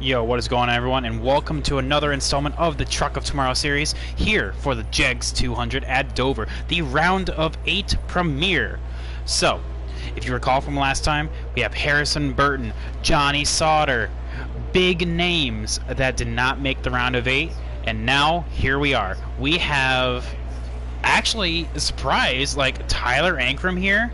Yo, what is going on, everyone, and welcome to another installment of the Truck of Tomorrow series here for the JEGS 200 at Dover, the Round of 8 premiere. So, if you recall from last time, we have Harrison Burton, Johnny Sauter, big names that did not make the Round of 8, and now here we are. We have, actually, a surprise, like Tyler Ankrum here.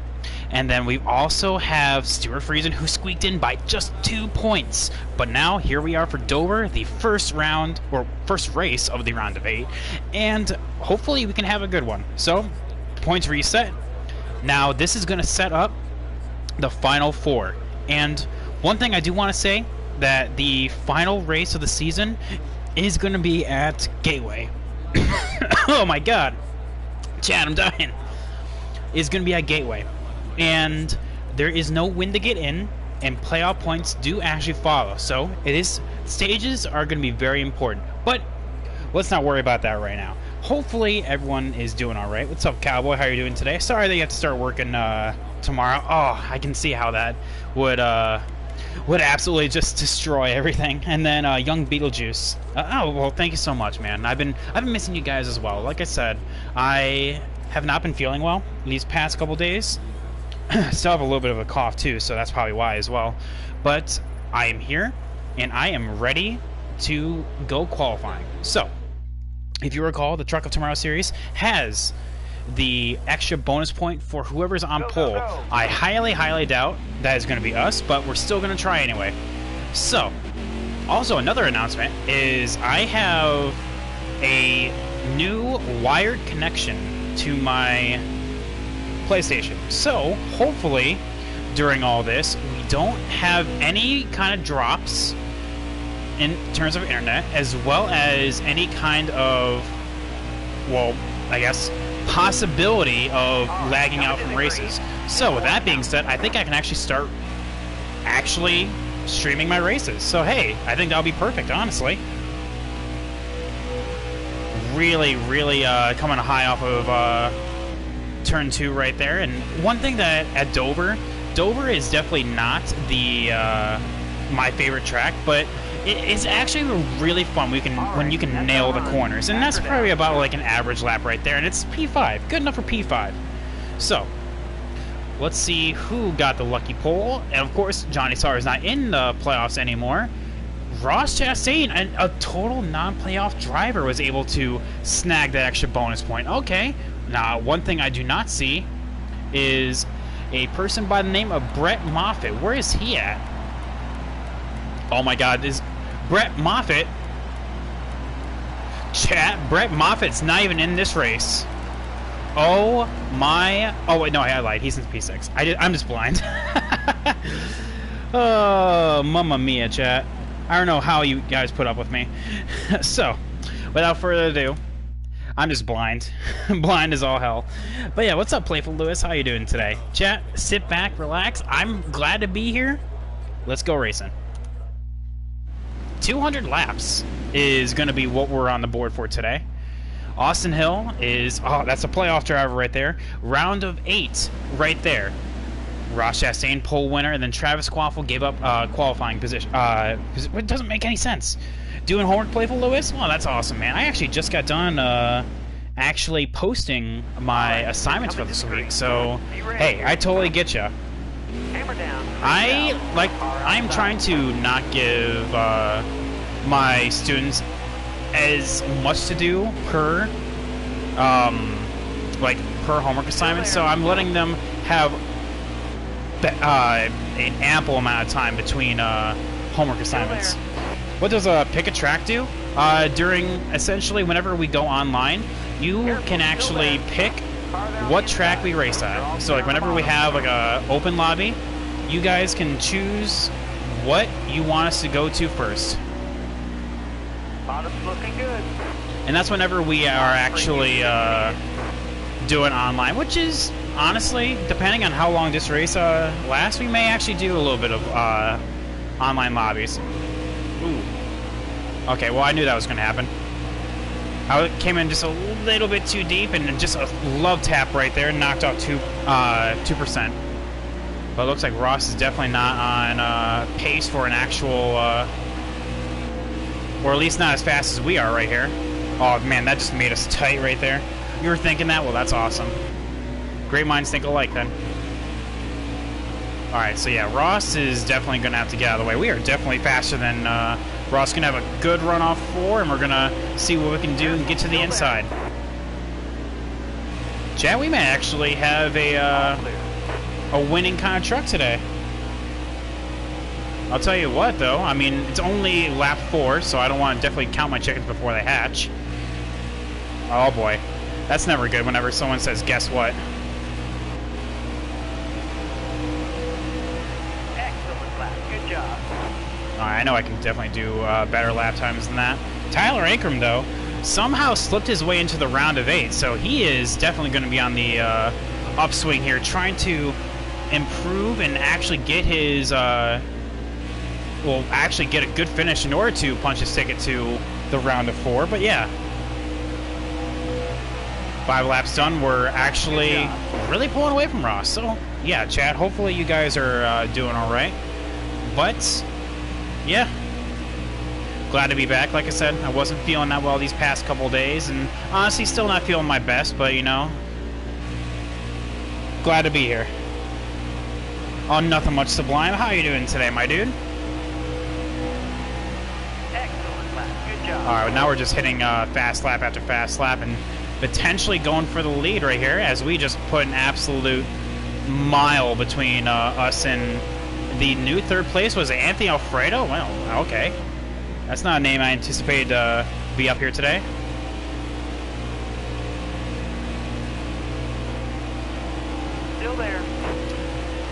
And then we also have Stuart Friesen, who squeaked in by just 2 points. But now, here we are for Dover, the first round, or first race of the Round of 8. And hopefully we can have a good one. So, points reset. Now, this is going to set up the Final Four. And one thing I do want to say, that the final race of the season is going to be at Gateway. Oh my god. Chad, I'm dying. Is going to be at Gateway. And there is no win to get in, and playoff points do actually follow. So stages are going to be very important. But let's not worry about that right now. Hopefully everyone is doing all right. What's up, Cowboy? How are you doing today? Sorry that you have to start working tomorrow. Oh, I can see how that would absolutely just destroy everything. And then young Beetlejuice. Oh well, thank you so much, man. I've been missing you guys as well. Like I said, I have not been feeling well these past couple days. Still have a little bit of a cough too, so that's probably why as well. But I am here, and I am ready to go qualifying. So, if you recall, the Truck of Tomorrow series has the extra bonus point for whoever's on pole. I highly, highly doubt that is going to be us, but we're still going to try anyway. So, also another announcement is I have a new wired connection to my PlayStation. So, hopefully, during all this, we don't have any kind of drops in terms of internet, as well as any kind of, well, I guess, possibility of lagging out from races. So, with that being said, I think I can actually start streaming my races. So, hey, I think that'll be perfect, honestly. Really, really coming high off of turn 2 right there. And one thing that at Dover is definitely not the my favorite track, but it's actually really fun when you can nail the corners, and that's probably about like an average lap right there, and it's P5, good enough for P5. So let's see who got the lucky pole. And of course, Johnny Sauter is not in the playoffs anymore. Ross Chastain, a total non-playoff driver, was able to snag that extra bonus point. Okay. Now, one thing I do not see is a person by the name of Brett Moffitt. Where is he at? Oh my god, is Brett Moffitt... Chat, Brett Moffitt's not even in this race. Oh my... Oh wait, no, I lied. He's in P6. I'm just blind. Oh, mamma mia, chat. I don't know how you guys put up with me. So, without further ado, I'm just blind. Blind as all hell. But yeah, what's up, Playful Lewis? How you doing today? Chat, sit back, relax. I'm glad to be here. Let's go racing. 200 laps is going to be what we're on the board for today. Austin Hill is... Oh, that's a playoff driver right there. Round of 8 right there. Ross Chastain, pole winner, and then Travis Quaffle gave up qualifying position. It doesn't make any sense. Doing homework, Playful Lewis? Well, that's awesome, man. I actually just got done actually posting my assignments for this week, so hey, I totally get ya. I'm trying to not give my students as much to do per homework assignment, so I'm letting them have an ample amount of time between homework assignments. What does Pick a Track do? During, essentially, whenever we go online, you can actually pick what track we race at. So, like, whenever we have, like, a open lobby, you guys can choose what you want us to go to first. Bottom's looking good. And that's whenever we are actually doing online, which is, honestly, depending on how long this race lasts, we may actually do a little bit of online lobbies. Ooh. Okay, well, I knew that was going to happen. I came in just a little bit too deep, and just a love tap right there, knocked off 2%. But it looks like Ross is definitely not on pace for an actual Or at least not as fast as we are right here. Oh man, that just made us tight right there. You were thinking that? Well, that's awesome. Great minds think alike then. Alright, so yeah, Ross is definitely going to have to get out of the way. We are definitely faster than Ross. Going to have a good run off 4, and we're going to see what we can do and get to the inside. Chat, we may actually have a winning kind of truck today. I'll tell you what, though. I mean, it's only lap 4, so I don't want to definitely count my chickens before they hatch. Oh, boy. That's never good whenever someone says, guess what? Excellent lap. Good job. I know I can definitely do better lap times than that. Tyler Ankrum, though, somehow slipped his way into the round of 8, so he is definitely going to be on the upswing here, trying to improve and actually get his... will actually get a good finish in order to punch his ticket to the round of 4. But yeah, 5 laps done. We're actually really pulling away from Ross. So yeah, chat, hopefully you guys are doing all right. But yeah, glad to be back. Like I said, I wasn't feeling that well these past couple days, and honestly still not feeling my best, but you know, glad to be here. Oh, nothing much, Sublime. How you doing today, my dude? Alright, now we're just hitting fast lap after fast lap and potentially going for the lead right here, as we just put an absolute mile between us and the new 3rd place. Was it Anthony Alfredo? Well, okay. That's not a name I anticipated to be up here today. Still there.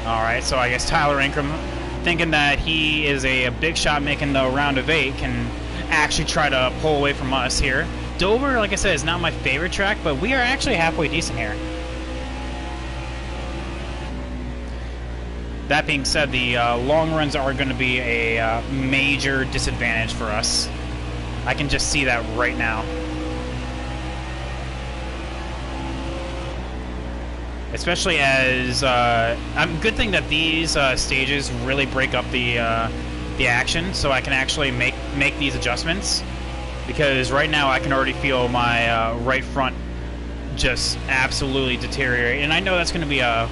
Alright, so I guess Tyler Ankrum, thinking that he is a big shot making the round of 8, can actually try to pull away from us here. Dover, like I said, is not my favorite track, but we are actually halfway decent here. That being said, the long runs are going to be a major disadvantage for us. I can just see that right now. Especially as good thing that these stages really break up the action, so I can actually make these adjustments. Because right now I can already feel my right front just absolutely deteriorate, and I know that's going to be a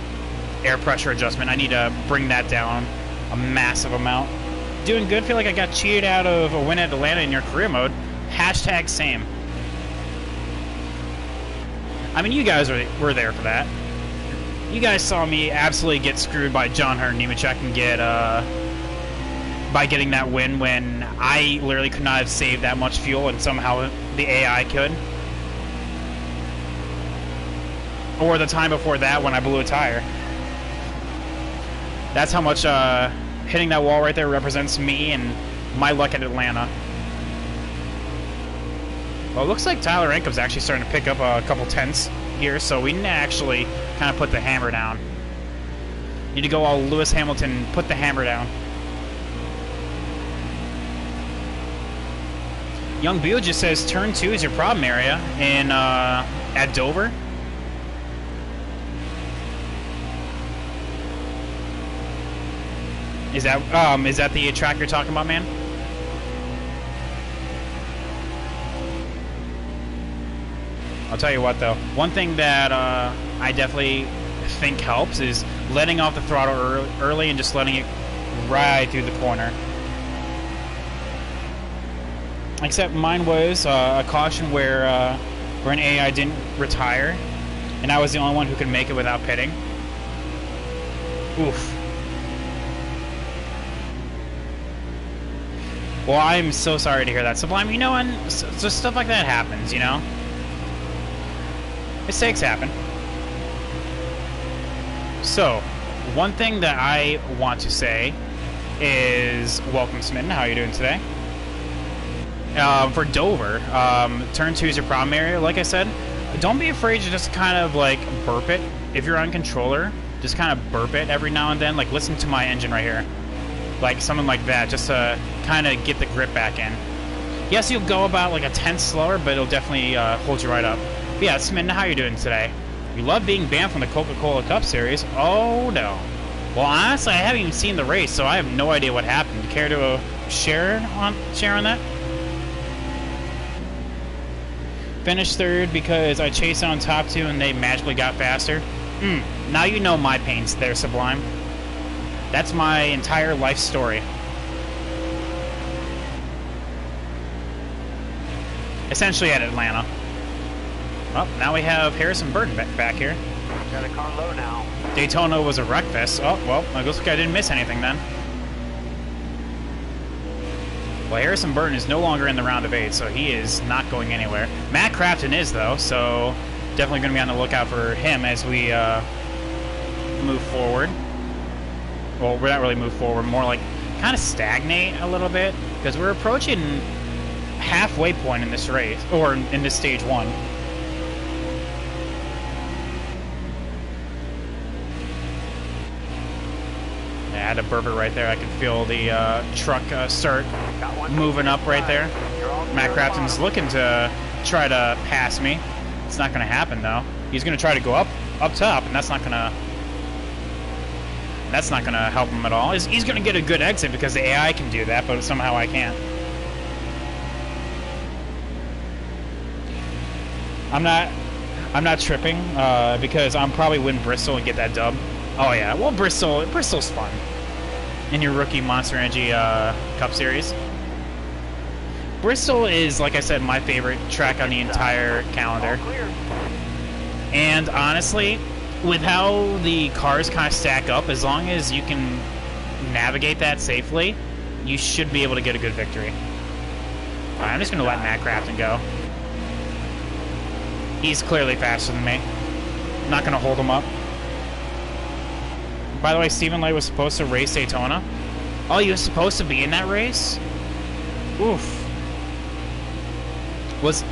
air pressure adjustment. I need to bring that down a massive amount. Doing good. Feel like I got cheated out of a win at Atlanta in your career mode. Hashtag same. I mean, you guys were there for that. You guys saw me absolutely get screwed by John Hurt Nemechek and get by getting that win when I literally could not have saved that much fuel, and somehow the AI could. Or the time before that when I blew a tire. That's how much hitting that wall right there represents me and my luck at Atlanta. Well, it looks like Tyler Ankrum's actually starting to pick up a couple tenths here, so we need to actually kind of put the hammer down. Need to go all Lewis Hamilton, put the hammer down. Young Beal just says turn 2 is your problem area in at Dover. Is that the track you're talking about, man? I'll tell you what, though. One thing that I definitely think helps is letting off the throttle early and just letting it right through the corner. Except mine was a caution where an AI didn't retire, and I was the only one who could make it without pitting. Oof. Well, I'm so sorry to hear that, Sublime. You know, and so stuff like that happens, you know? Mistakes happen. So, one thing that I want to say is, welcome, Smitten. How are you doing today? For Dover, turn 2 is your problem area. Like I said, don't be afraid to just kind of like burp it. If you're on controller, just kind of burp it every now and then. Like, listen to my engine right here. Like something like that, just to kind of get the grip back in. Yes, you'll go about like a tenth slower, but it'll definitely hold you right up. But yeah, Smitten, how are you doing today? You love being banned from the Coca-Cola Cup Series. Oh no. Well, honestly, I haven't even seen the race, so I have no idea what happened. Care to share on that? Finished third because I chased down top two and they magically got faster. Now you know my pains there, Sublime. That's my entire life story. Essentially at Atlanta. Well, now we have Harrison Burton back here. Got a car low now. Daytona was a wreck fest. Oh, well, it looks like I didn't miss anything then. Well, Harrison Burton is no longer in the round of 8, so he is not going anywhere. Matt Crafton is, though, so definitely going to be on the lookout for him as we move forward. Well, we're not really move forward, more like kind of stagnate a little bit, because we're approaching halfway point in this race, or in this stage 1. I had a burp it right there. I could feel the truck start moving up right there. Matt Crafton's looking to try to pass me. It's not going to happen though. He's going to try to go up top, and that's not going to help him at all. He's going to get a good exit because the AI can do that, but somehow I can't. I'm not tripping because I'm probably win Bristol and get that dub. Oh yeah, well Bristol's fun in your rookie Monster Energy Cup Series. Bristol is, like I said, my favorite track on the entire calendar. And honestly, with how the cars kind of stack up, as long as you can navigate that safely, you should be able to get a good victory. All right, I'm just going to let Matt Crafton go. He's clearly faster than me. I'm not going to hold him up. By the way, Stephen Lay was supposed to race Daytona. Oh, he was supposed to be in that race? Oof.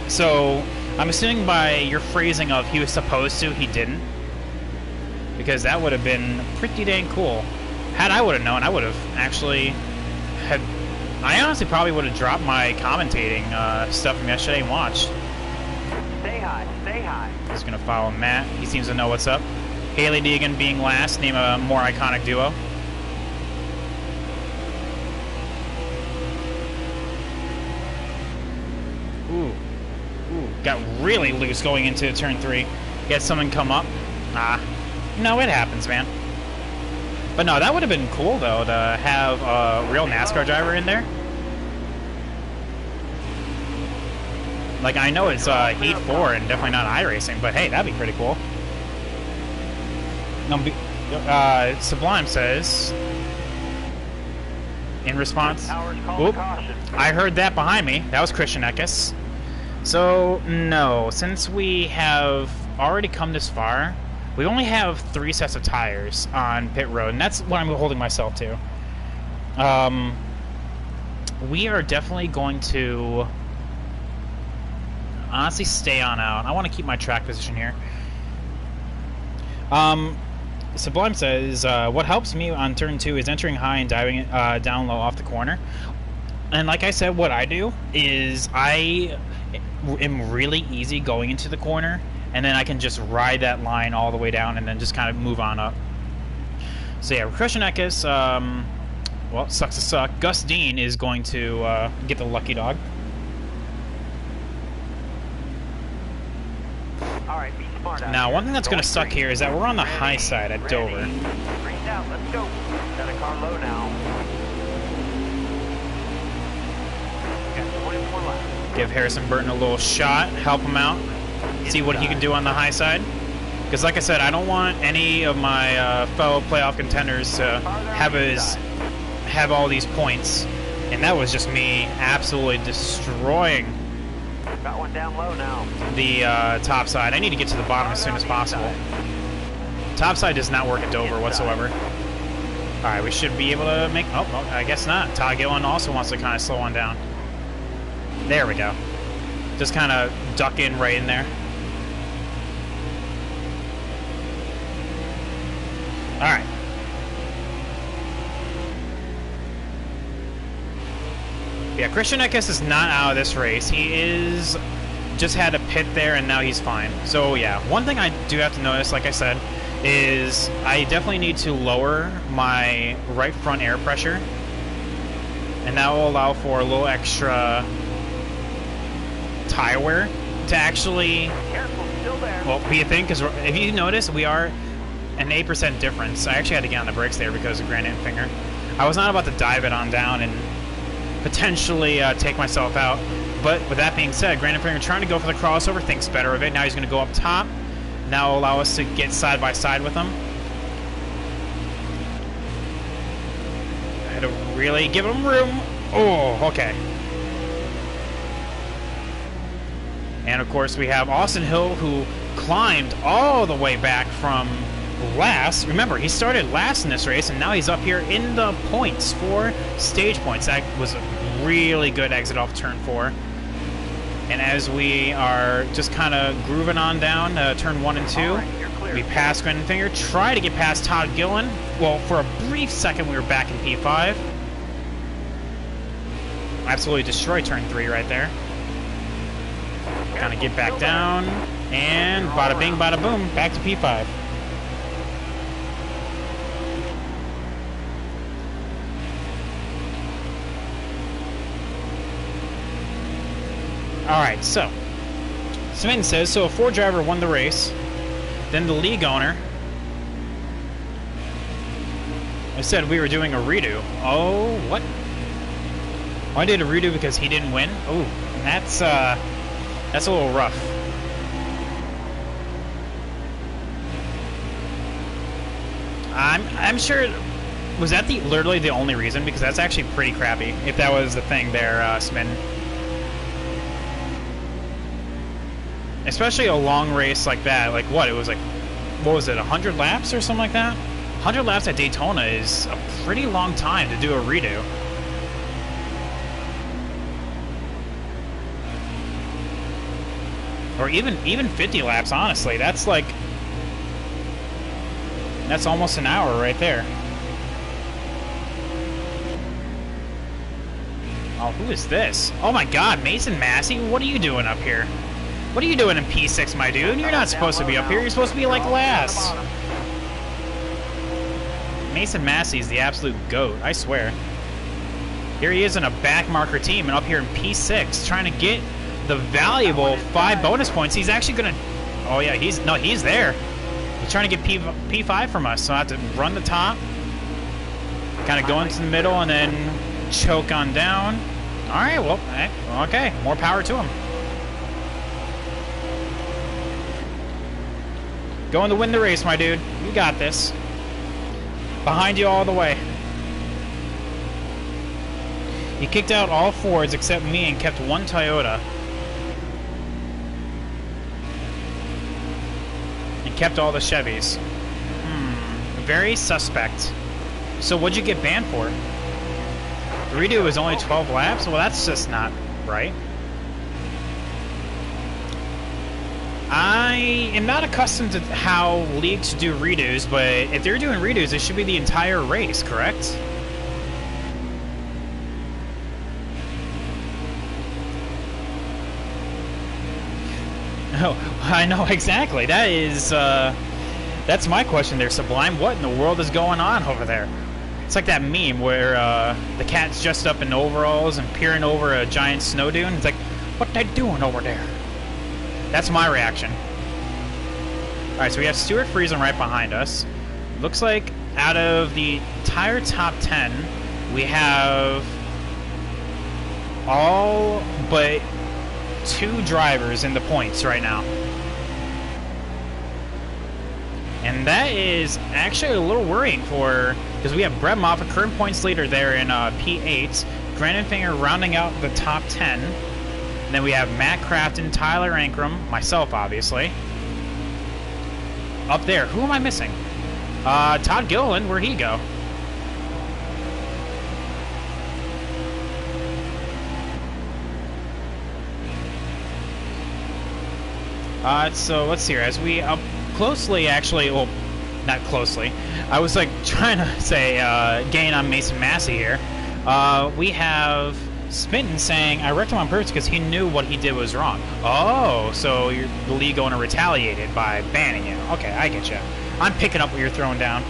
So, I'm assuming by your phrasing of he was supposed to, he didn't. Because that would have been pretty dang cool. Had I would have known, I would have actually I honestly probably would have dropped my commentating stuff from yesterday and watched. Stay high, stay high. Just gonna follow Matt. He seems to know what's up. Haley Deegan being last, name a more iconic duo. Ooh, got really loose going into turn 3. Get someone come up. No, it happens, man. But no, that would have been cool though to have a real NASCAR driver in there. Like, I know it's Heat 4 and definitely not iRacing, but hey, that'd be pretty cool. Sublime says, in response, oop, I heard that behind me. That was Christian Eckes. So, no, since we have already come this far, we only have 3 sets of tires on pit road, and that's what I'm holding myself to. We are definitely going to honestly stay on out. I want to keep my track position here. Sublime says, what helps me on turn 2 is entering high and diving down low off the corner. And like I said, what I do is I am really easy going into the corner, and then I can just ride that line all the way down and then just kind of move on up. So yeah, Christian Eckes, well, sucks to suck. Gus Dean is going to get the lucky dog. Now, one thing that's going to suck here is that we're on the high side at Dover. Out, let's go. Got a car low now. Got 24 left. Give Harrison Burton a little shot, help him out, see what he can do on the high side. Because like I said, I don't want any of my fellow playoff contenders to have all these points. And that was just me absolutely destroying Got one down low now. the top side. I need to get to the bottom as soon as possible. Top side does not work at Dover whatsoever. Alright, we should be able to make... Oh, well, I guess not. Todd Gillen also wants to kind of slow one down. There we go. Just kind of duck in right in there. Alright. Yeah, Christian Eckes is not out of this race. He is just had a pit there, and now he's fine. So yeah, one thing I do have to notice, like I said, is I definitely need to lower my right front air pressure, and that will allow for a little extra tire wear to actually, Careful, still there. well, be a thing, because if you notice, we are an 8% difference. I actually had to get on the brakes there because of Granite and Finger. I was not about to dive it on down and potentially take myself out. But with that being said, Granite Finger trying to go for the crossover, thinks better of it. Now he's going to go up top. Now allow us to get side by side with him. I had to really give him room. Oh, okay. And of course we have Austin Hill, who climbed all the way back from last. Remember, he started last in this race, and now he's up here in the points for stage points. That was a really good exit off turn 4. And as we are just kind of grooving on down turn 1 and 2, All right, you're clear. we pass Granite Finger, try to get past Todd Gillen. Well, for a brief second, we were back in P5. Absolutely destroy turn 3 right there. Kind of get back down, and bada bing, bada boom, back to P5. Alright, so Smitten says, so a Ford driver won the race, then the league owner. I said we were doing a redo. Oh, what? I did a redo because he didn't win? Oh, that's a little rough. I'm sure. Was that literally the only reason? Because that's actually pretty crappy. If that was the thing there, Smitten. Especially a long race like that. Like what? It was like, what was it? 100 laps or something like that? 100 laps at Daytona is a pretty long time to do a redo. Or even 50 laps, honestly. That's like, that's almost an hour right there. Oh, who is this? Oh my god, Mason Massey, what are you doing up here? What are you doing in P6, my dude? You're not supposed to be up here, you're supposed to be like last. Mason Massey's the absolute GOAT, I swear. Here he is in a backmarker team and up here in P6 trying to get the valuable 5 bonus points. He's actually gonna, oh yeah, he's there. He's trying to get P5 from us, so I have to run the top, kind of go into the middle and then choke on down. All right, well, okay, more power to him. Going to win the race, my dude. You got this. Behind you all the way. He kicked out all Fords except me and kept one Toyota. And kept all the Chevys. Very suspect. So what'd you get banned for? The redo was only 12 laps? Well, that's just not right. I am not accustomed to how leagues do redos, but if they're doing redos, it should be the entire race, correct? Oh, I know exactly. That is, that's my question there, Sublime. What in the world is going on over there? It's like that meme where the cat's dressed up in overalls and peering over a giant snow dune. It's like, what they doing over there? That's my reaction. Alright, so we have Stuart Friesen right behind us. Looks like out of the entire top 10, we have all but 2 drivers in the points right now. And that is actually a little worrying for, because we have Brett Moffitt, current points leader there in P8, Granite Finger rounding out the top 10. And then we have Matt Crafton, Tyler Ankrum, myself, obviously. Up there, who am I missing? Todd Gilliland, where'd he go? So let's see here. As we up closely, actually, well, not closely. I was like trying to say gain on Mason Massey here. We have Smitten saying, I wrecked him on purpose because he knew what he did was wrong. Oh, so the league owner retaliated by banning you. Okay, I get you. I'm picking up what you're throwing down.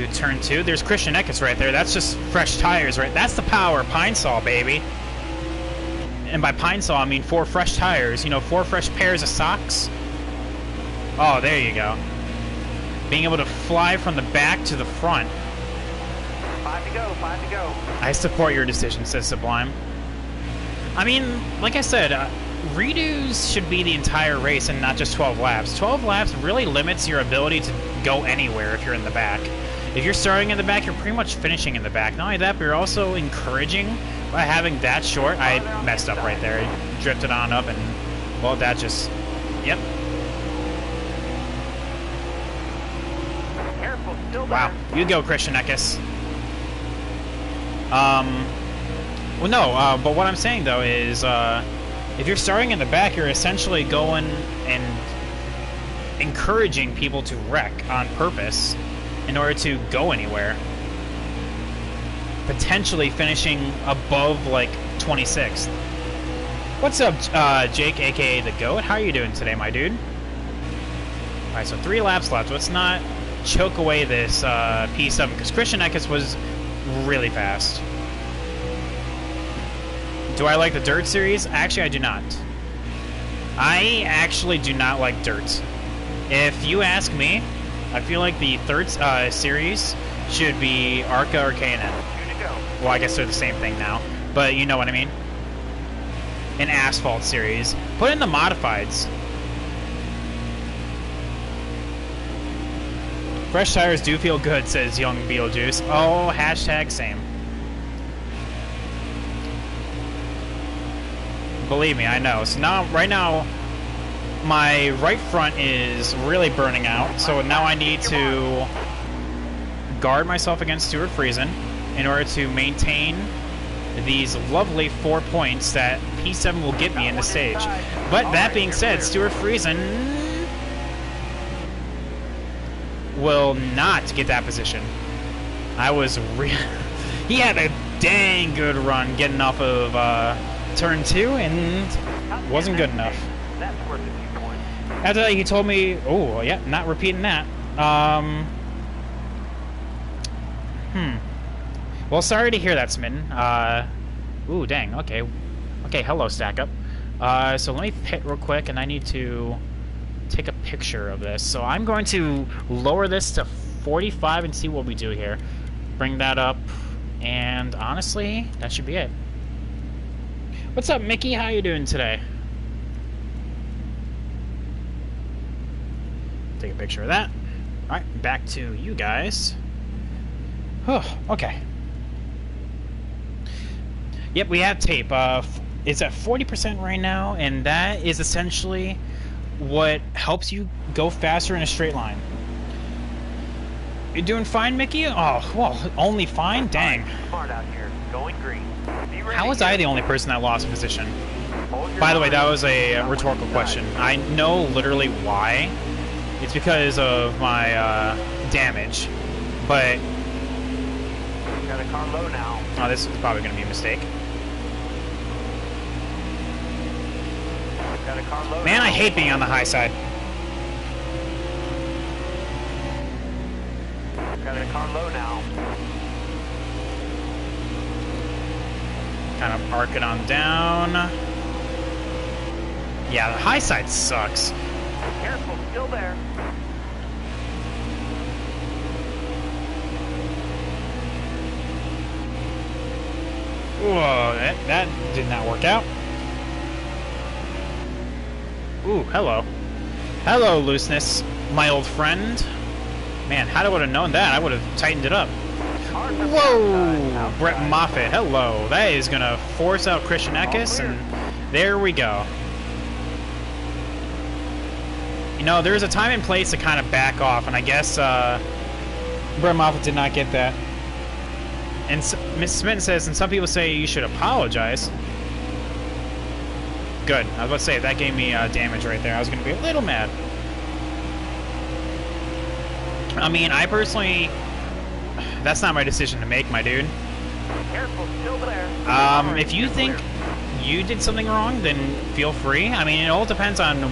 to turn 2. There's Christian Eckes right there. That's just fresh tires, right? That's the power. Pine Sol, baby. And by Pine Sol, I mean 4 fresh tires. You know, 4 fresh pairs of socks. Oh, there you go. Being able to fly from the back to the front. 5 to go, 5 to go. I support your decision, says Sublime. I mean, like I said, redos should be the entire race and not just 12 laps. 12 laps really limits your ability to go anywhere if you're in the back. If you're starting in the back, you're pretty much finishing in the back. Not only that, but you're also encouraging by having that short. I messed up right there. I drifted on up and, well, that just, yep. Careful, still there. Wow, you go, Christian Eckes. Well, no, but what I'm saying, though, is, if you're starting in the back, you're essentially going and encouraging people to wreck on purpose in order to go anywhere. Potentially finishing above, like, 26th. What's up, Jake, a.k.a. The Goat? How are you doing today, my dude? Alright, so 3 laps left. Let's not choke away this P7, because Christian Eckes was really fast. Do I like the Dirt series? Actually, I do not. I actually do not like Dirt. If you ask me, I feel like the third series should be ARCA or K&N. Well, I guess they're the same thing now, but you know what I mean. An Asphalt series. Put in the modifieds. Fresh tires do feel good, says Young Beetlejuice. Oh, hashtag same. Believe me, I know. So now, right now, my right front is really burning out, so now I need to guard myself against Stuart Friesen in order to maintain these lovely 4 points that P7 will get me in the stage. But that being said, Stuart Friesen will not get that position. I was he had a dang good run getting off of turn 2 and wasn't good enough. That's worth a few points. After that, he told me, oh, yeah, not repeating that. Well, sorry to hear that, Smitten. Ooh, dang, okay. Okay, hello, Stack Up. So let me pit real quick, and I need to take a picture of this. So I'm going to lower this to 45 and see what we do here. Bring that up, and honestly, that should be it. What's up, Mickey? How you doing today? Take a picture of that. Alright, back to you guys. Oh, okay. Yep, we have tape. It's at 40% right now, and that is essentially what helps you go faster in a straight line. You doing fine, Mickey? Oh, well, only fine? Dang. Smart out here. Going green. How was I the only person that lost position? By the way, that was a rhetorical question. I know literally why. It's because of my damage, but... Got a car low now. Oh, this is probably going to be a mistake. Got a car low Man, now. I hate being on the high side. Got a car low now. Kind of arc it on down. Yeah, the high side sucks. Careful, still there. Whoa, that did not work out. Ooh, hello. Hello, Looseness, my old friend. Man, how would I have known that? I would have tightened it up. Whoa! Brett Moffitt, hello. That is going to force out Christian Eckes, and there we go. You know, there's a time and place to kind of back off, and I guess Brett Moffitt did not get that. And Miss Smith says, and some people say you should apologize. Good. I was about to say, that gave me damage right there. I was going to be a little mad. I mean, I personally... That's not my decision to make, my dude. Careful, still there. If you think you did something wrong, then feel free. I mean, it all depends on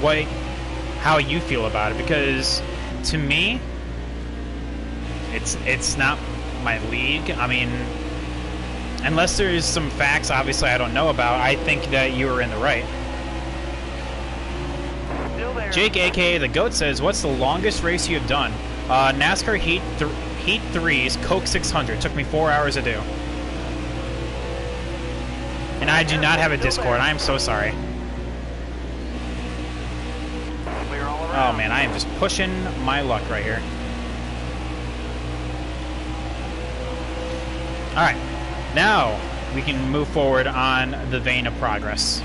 how you feel about it, because to me, it's not my league. I mean, unless there's some facts obviously I don't know about, I think that you were in the right. Still there. Jake, aka the Goat, says, "What's the longest race you have done?" NASCAR Heat 3's Coke 600. Took me 4 hours to do. And I do not have a Discord. I am so sorry. Clear all Oh around. man, I am just pushing my luck right here. Alright, now we can move forward on the vein of progress.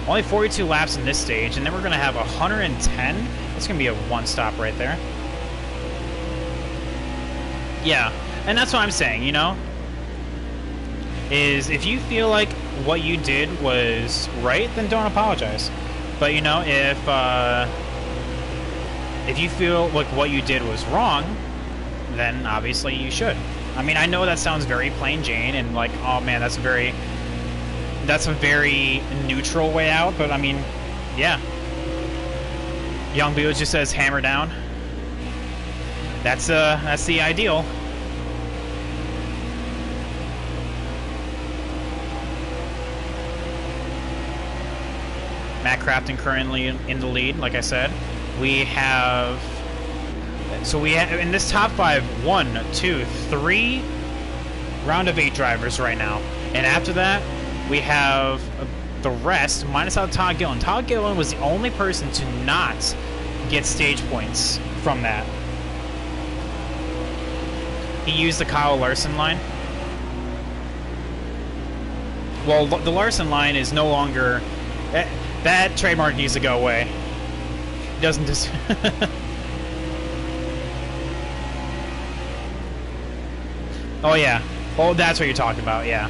Only 42 laps in this stage, and then we're going to have 110. That's going to be a one stop right there. Yeah, and that's what I'm saying, you know? Is if you feel like what you did was right, then don't apologize. But, you know, if you feel like what you did was wrong, then obviously you should. I mean, I know that sounds very plain Jane and like, oh man, that's a very neutral way out, but I mean, yeah. Young Bill just says hammer down. That's the ideal. Matt Crafton currently in the lead, like I said. We have in this top 5, 1, 2, 3 round of 8 drivers right now. And after that, we have the rest, minus out Todd Gillen. Todd Gillen was the only person to not get stage points from that. He used the Kyle Larson line. Well, the Larson line is no longer... That trademark needs to go away. It doesn't just... Oh yeah. Oh, that's what you're talking about. Yeah.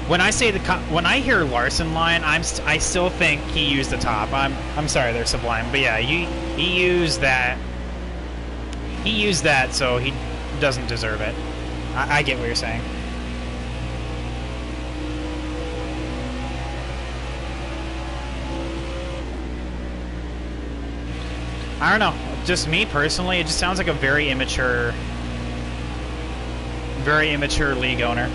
When I say when I hear Larson line, I still think he used the top. I'm sorry, they're Sublime, but yeah, he used that. He used that, so he doesn't deserve it. I get what you're saying. I don't know. Just me personally, it just sounds like a very immature league owner.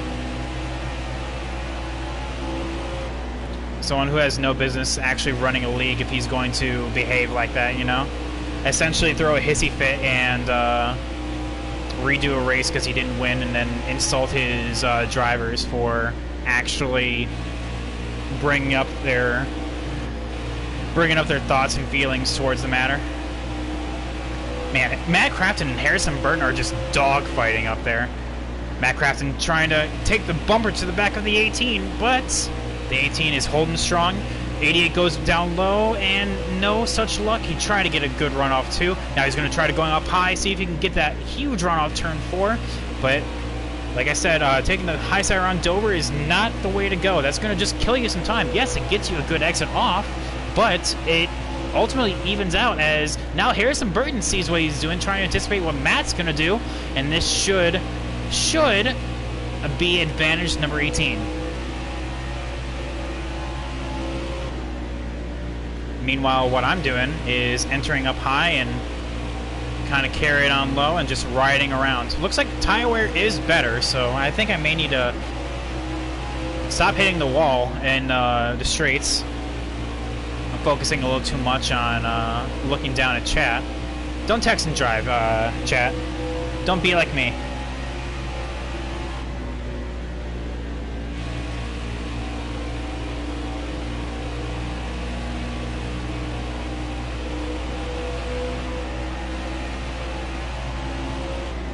Someone who has no business actually running a league if he's going to behave like that, you know? Essentially throw a hissy fit and redo a race because he didn't win, and then insult his drivers for actually bringing up their thoughts and feelings towards the matter. Man, Matt Crafton and Harrison Burton are just dogfighting up there. Matt Crafton trying to take the bumper to the back of the 18, but the 18 is holding strong. 88 goes down low, and no such luck. He tried to get a good run off too. Now he's going to try to go up high, see if he can get that huge run off turn 4. But like I said, taking the high side around Dover is not the way to go. That's going to just kill you some time. Yes, it gets you a good exit off, but it ultimately evens out as now Harrison Burton sees what he's doing, trying to anticipate what Matt's going to do, and this should be advantage number 18. Meanwhile, what I'm doing is entering up high and kind of carry it on low and just riding around. Looks like tire wear is better, so I think I may need to stop hitting the wall and the straights. I'm focusing a little too much on looking down at chat. Don't text and drive, chat. Don't be like me.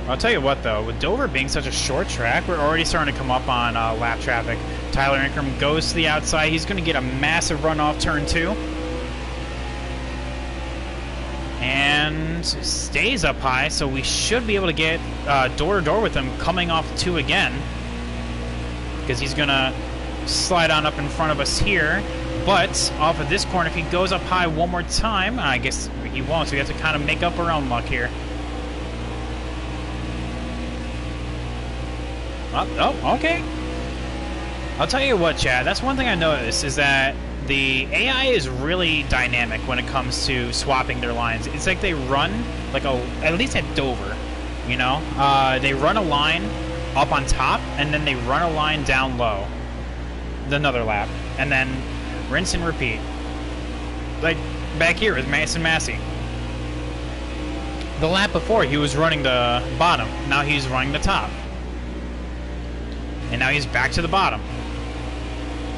I'll tell you what, though, with Dover being such a short track, we're already starting to come up on lap traffic. Tyler Ingram goes to the outside. He's going to get a massive run off turn 2. And stays up high, so we should be able to get door-to-door with him coming off 2 again. Because he's going to slide on up in front of us here. But off of this corner, if he goes up high one more time, I guess he won't, so we have to kind of make up our own luck here. Oh, okay. I'll tell you what, Chad, that's one thing I noticed, is that the AI is really dynamic when it comes to swapping their lines. It's like they run, like at least at Dover, You know, they run a line up on top, and then they run a line down low. Another lap, and then rinse and repeat. Like back here with Mason Massey. The lap before, he was running the bottom. Now he's running the top. And now he's back to the bottom.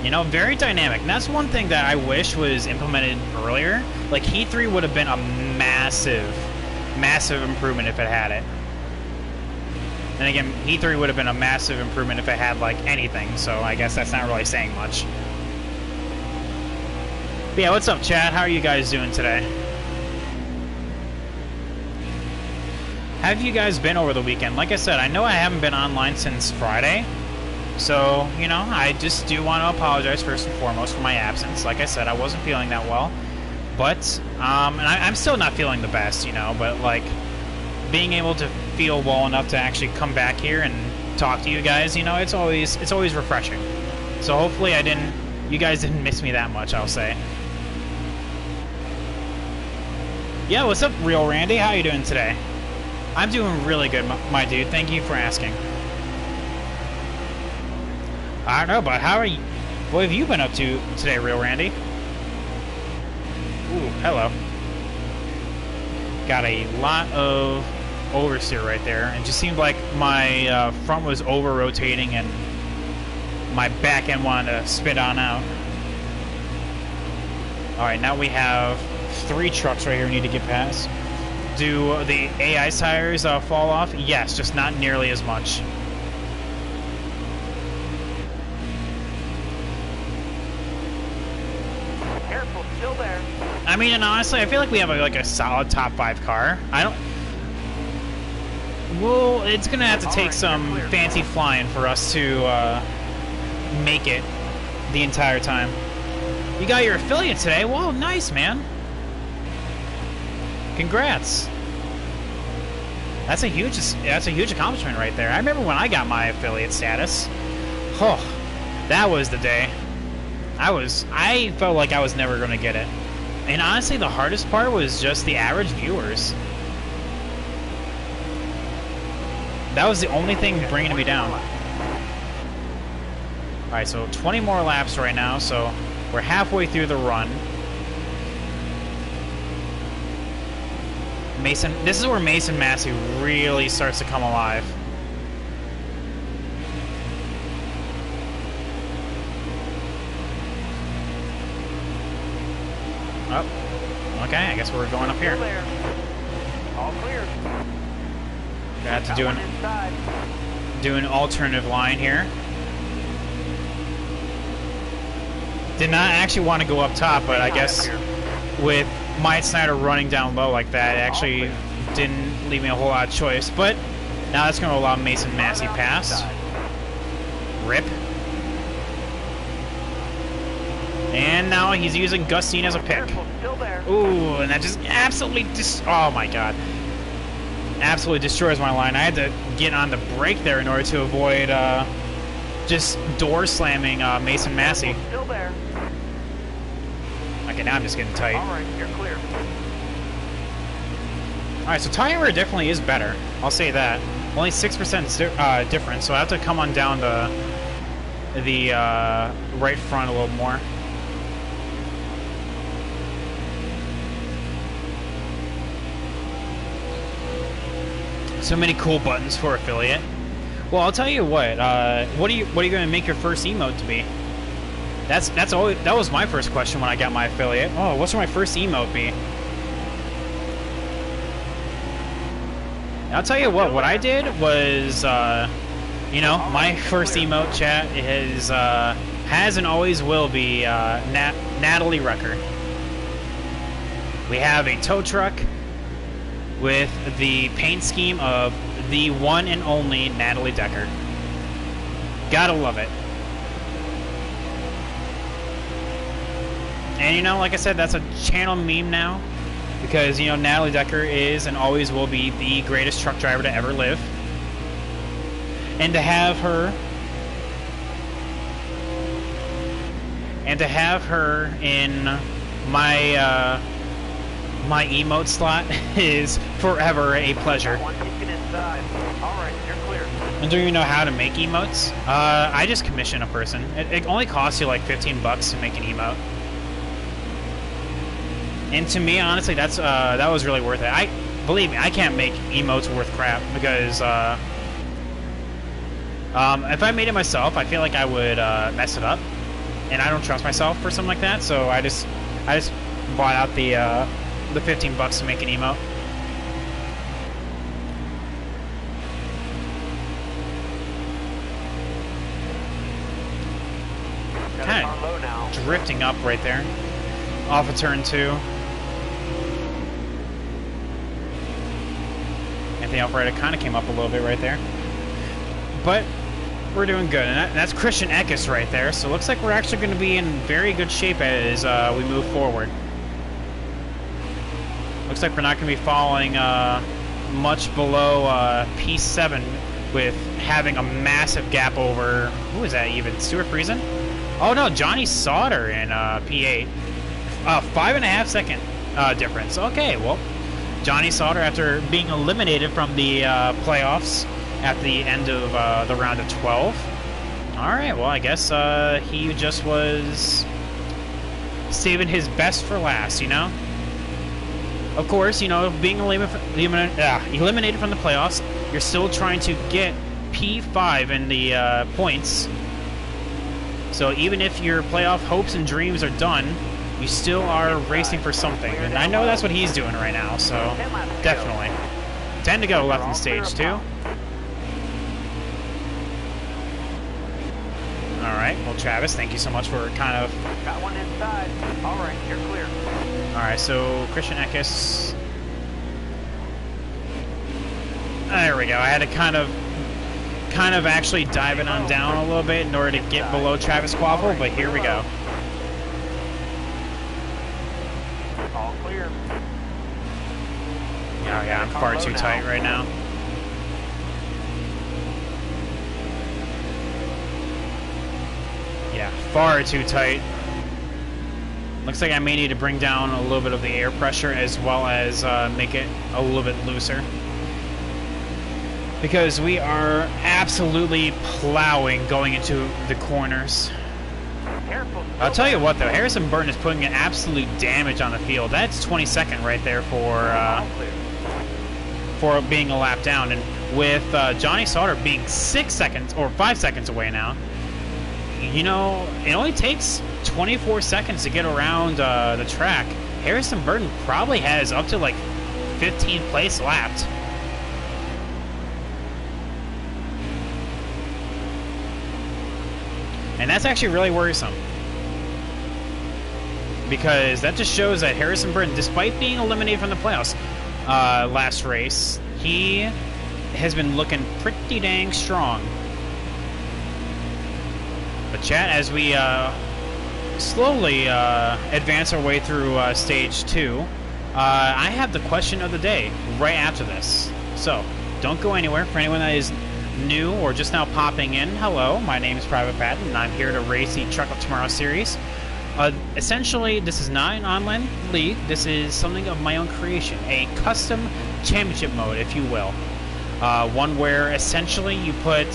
You know, very dynamic. And that's one thing that I wish was implemented earlier. Like, Heat 3 would have been a massive, massive improvement if it had it. And again, Heat 3 would have been a massive improvement if it had, like, anything. So I guess that's not really saying much. But yeah, what's up, chat? How are you guys doing today? How have you guys been over the weekend? Like I said, I know I haven't been online since Friday. So, you know, I just do want to apologize first and foremost for my absence. Like I said, I wasn't feeling that well. But, and I'm still not feeling the best, you know, but, like, being able to feel well enough to actually come back here and talk to you guys, you know, it's always refreshing. So hopefully you guys didn't miss me that much, I'll say. Yeah, what's up, Real Randy? How you doing today? I'm doing really good, my dude. Thank you for asking. I don't know, but how are you? What have you been up to today, Real Randy? Ooh, hello. Got a lot of oversteer right there. It just seemed like my front was over-rotating and my back end wanted to spit on out. Alright, now we have 3 trucks right here we need to get past. Do the AI tires fall off? Yes, just not nearly as much. Careful, still there. I mean, and honestly, I feel like we have like a solid top 5 car. Well, it's gonna have to take some fancy flying for us to make it the entire time. You got your affiliate today? Whoa, nice, man. Congrats. That's a huge accomplishment right there. I remember when I got my affiliate status. Oh, that was the day. I felt like I was never going to get it. And honestly, the hardest part was just the average viewers. That was the only thing bringing me down. Alright, so 20 more laps right now, so we're halfway through the run. This is where Mason Massey really starts to come alive. Oh, okay, I guess we're going up here. Still there. All clear. Gonna have to do an alternative line here. Did not actually want to go up top, but I guess with Myatt Snider running down low like that, it actually didn't leave me a whole lot of choice. But now that's going to allow Mason Massey pass. Rip. And now he's using Gustine as a pick. Ooh, and that just absolutely oh my god. Absolutely destroys my line. I had to get on the brake there in order to avoid just door slamming Mason Massey. Still there. Okay, now I'm just getting tight. Alright, you're clear. Alright, so tire wear definitely is better. I'll say that. Only 6% difference, so I have to come on down the right front a little more. So many cool buttons for affiliate. Well, I'll tell you what. What are you going to make your first emote to be? That was my first question when I got my affiliate. Oh, what's my first emote be? I'll tell you what I did was, you know, my first emote chat has and always will be Natalie Rucker. We have a tow truck with the paint scheme of the one and only Natalie Decker. Gotta love it. And you know, like I said, that's a channel meme now. Because, you know, Natalie Decker is and always will be the greatest truck driver to ever live. And to have her in my my emote slot is forever a pleasure. One ticket inside. All right, you're clear. I don't even know how to make emotes. I just commission a person. It only costs you like 15 bucks to make an emote. And to me, honestly, that was really worth it. Believe me, I can't make emotes worth crap because if I made it myself, I feel like I would mess it up, and I don't trust myself for something like that. So I just bought out the 15 bucks to make an emote. Kind of drifting up right there, off of turn 2. Anthony Alfredo kind of came up a little bit right there, but we're doing good, and that's Christian Eckes right there. So it looks like we're actually going to be in very good shape as we move forward. Looks like we're not going to be falling much below P7 with having a massive gap over, who is that even, Stuart Friesen? Oh no, Johnny Sauter in P8. 5.5 second difference. Okay, well, Johnny Sauter, after being eliminated from the playoffs at the end of the round of 12. Alright, well, I guess he just was saving his best for last, you know? Of course, you know, being eliminated from the playoffs, you're still trying to get P5 in the points. So even if your playoff hopes and dreams are done, you still are racing for something. And I know that's what he's doing right now, so definitely. 10 to go left in stage 2. Alright, well, Travis, thank you so much for kind of... Got one inside. All right, you're clear. Alright, so Christian Eckes... There we go. I had to kind of actually dive it on down a little bit in order to get below Travis Quaffle, but here we go. All clear. Oh yeah, I'm far too tight right now. Yeah, far too tight. Looks like I may need to bring down a little bit of the air pressure as well as make it a little bit looser. Because we are absolutely plowing going into the corners. I'll tell you what though, Harrison Burton is putting an absolute damage on the field. That's 22nd right there for being a lap down. And with Johnny Sauter being 6 seconds or 5 seconds away now, you know, it only takes 24 seconds to get around the track. Harrison Burton probably has up to like 15th place lapped. And that's actually really worrisome. Because that just shows that Harrison Burton, despite being eliminated from the playoffs last race, he has been looking pretty dang strong. But chat, as we slowly advance our way through stage 2, I have the question of the day right after this. So, don't go anywhere. For anyone that is new or just now popping in, hello, my name is Private Pat, and I'm here to race the Truck of Tomorrow series. Essentially, this is not an online league. This is something of my own creation, a custom championship mode, if you will. One where essentially you put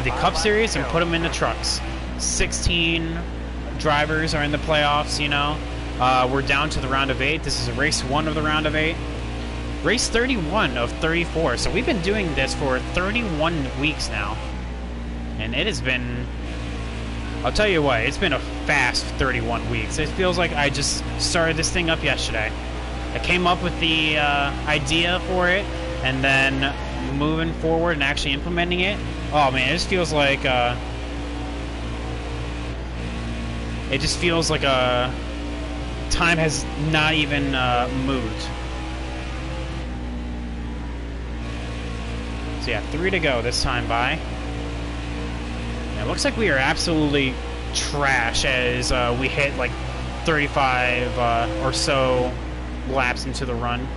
the Cup Series and put them into trucks. 16 drivers are in the playoffs, you know. We're down to the round of 8. This is a race 1 of the round of 8. Race 31 of 34. So we've been doing this for 31 weeks now. And it has been... I'll tell you what, it's been a fast 31 weeks. It feels like I just started this thing up yesterday. I came up with the idea for it, and then moving forward and actually implementing it. Oh man, it just feels like time has not even moved. So yeah, 3 to go this time by. It looks like we are absolutely trash as we hit like 35 or so laps into the run.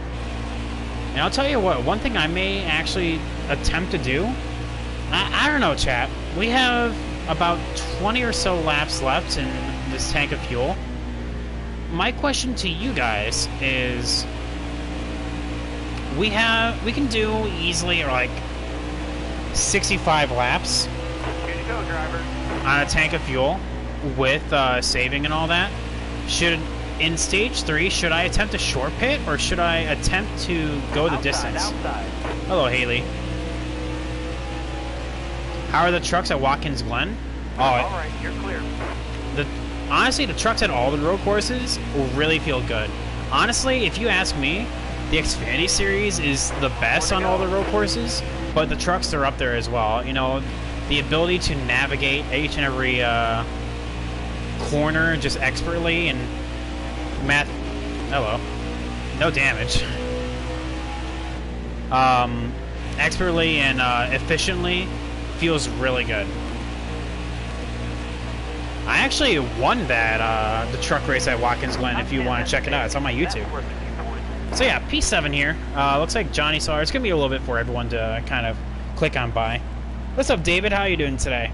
And I'll tell you what, one thing I may actually attempt to do, I don't know, chat. We have about 20 or so laps left in this tank of fuel. my question to you guys is, we can do easily like 65 laps Here you go, driver. on a tank of fuel with saving and all that. In stage 3, should I attempt a short pit or should I attempt to go the distance? Outside. Hello, Haley. How are the trucks at Watkins Glen? All right, you're clear. Honestly, the trucks at all the road courses will really feel good. Honestly, if you ask me, the Xfinity Series is the best on all the road courses, but the trucks are up there as well. You know, the ability to navigate each and every corner just expertly and hello, no damage. Expertly and efficiently feels really good. I actually won that the truck race at Watkins Glen. If you want to check it out, it's on my YouTube. That's worth a few points. So yeah, P7 here. Looks like Johnny saw. It's gonna be a little bit for everyone to kind of click on by. What's up, David? How you doing today?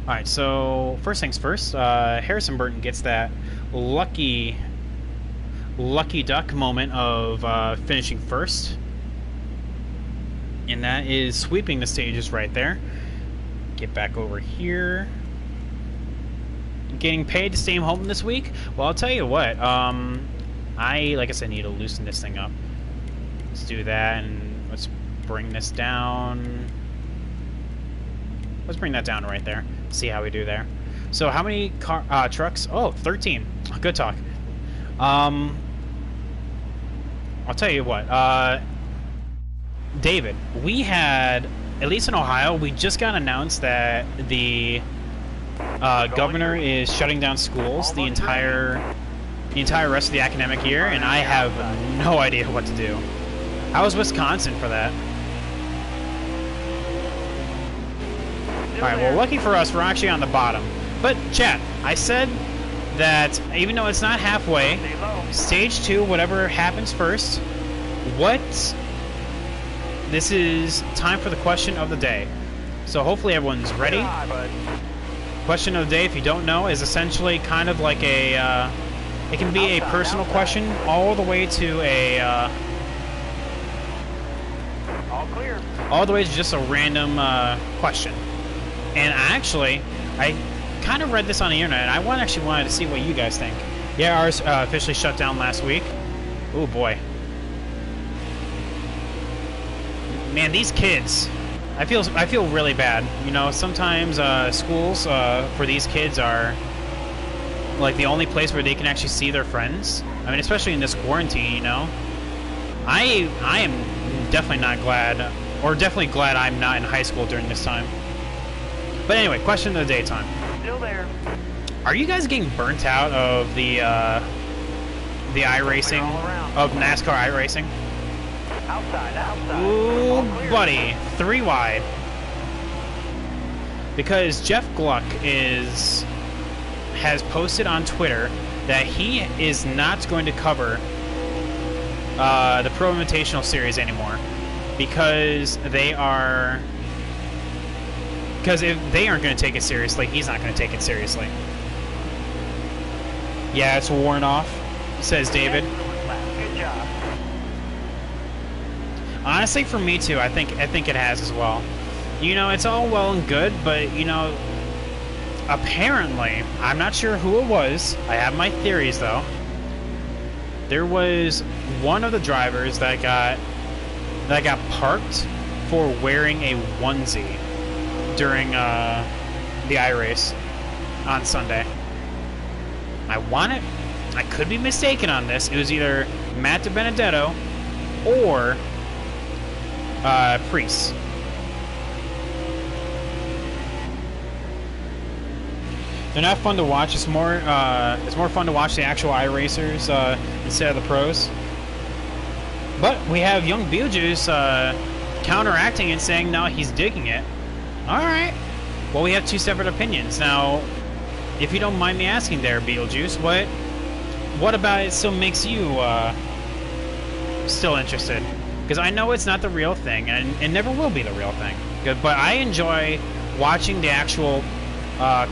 All right. So first things first. Harrison Burton gets that lucky duck moment of finishing first, and that is sweeping the stages right there. Get back over here. Getting paid to stay home this week? Well, I'll tell you what. Like I said, need to loosen this thing up. Let's do that, and let's bring this down. Let's bring that down right there. See how we do there. So how many trucks? Oh, 13. Good talk. I'll tell you what. David, we had, at least in Ohio, we just got announced that the governor is shutting down schools the entire rest of the academic year, and I have no idea what to do. How is Wisconsin for that? Alright, well, lucky for us, we're actually on the bottom. But, chat, I said that even though it's not halfway, Stay low. stage 2, whatever happens first, this is time for the question of the day. So hopefully everyone's ready. Hi, bud. Question of the day, if you don't know, is essentially kind of like a, it can be a personal question all the way to All clear. all the way to just a random question. And I kind of read this on the internet, and I actually wanted to see what you guys think. Yeah, ours officially shut down last week. Oh boy. Man, these kids, I feel really bad. You know, sometimes schools for these kids are like the only place where they can actually see their friends. I mean, especially in this quarantine, you know. I am definitely not glad, or definitely glad I'm not in high school during this time. But anyway, question of the day time. Still there. Are you guys getting burnt out of the iRacing, All around. of NASCAR iRacing? Outside. Ooh, All clear. buddy, 3 wide. Because Jeff Gluck has posted on Twitter that he is not going to cover the Pro Invitational Series anymore because if they aren't going to take it seriously, he's not going to take it seriously. Yeah, it's worn off, says David. Good job. Honestly, for me too, I think it has as well. You know, it's all well and good, but you know, apparently, I'm not sure who it was. I have my theories though. There was one of the drivers that got parked for wearing a onesie during the iRace on Sunday. I could be mistaken on this. It was either Matt DiBenedetto or Priest. They're not fun to watch. It's more fun to watch the actual iRacers instead of the pros. But we have young Beetlejuice counteracting and saying no, he's digging it. All right. Well, we have 2 separate opinions now. If you don't mind me asking, there, Beetlejuice, what about it still makes you still interested? Because I know it's not the real thing, and it never will be the real thing. But I enjoy watching the actual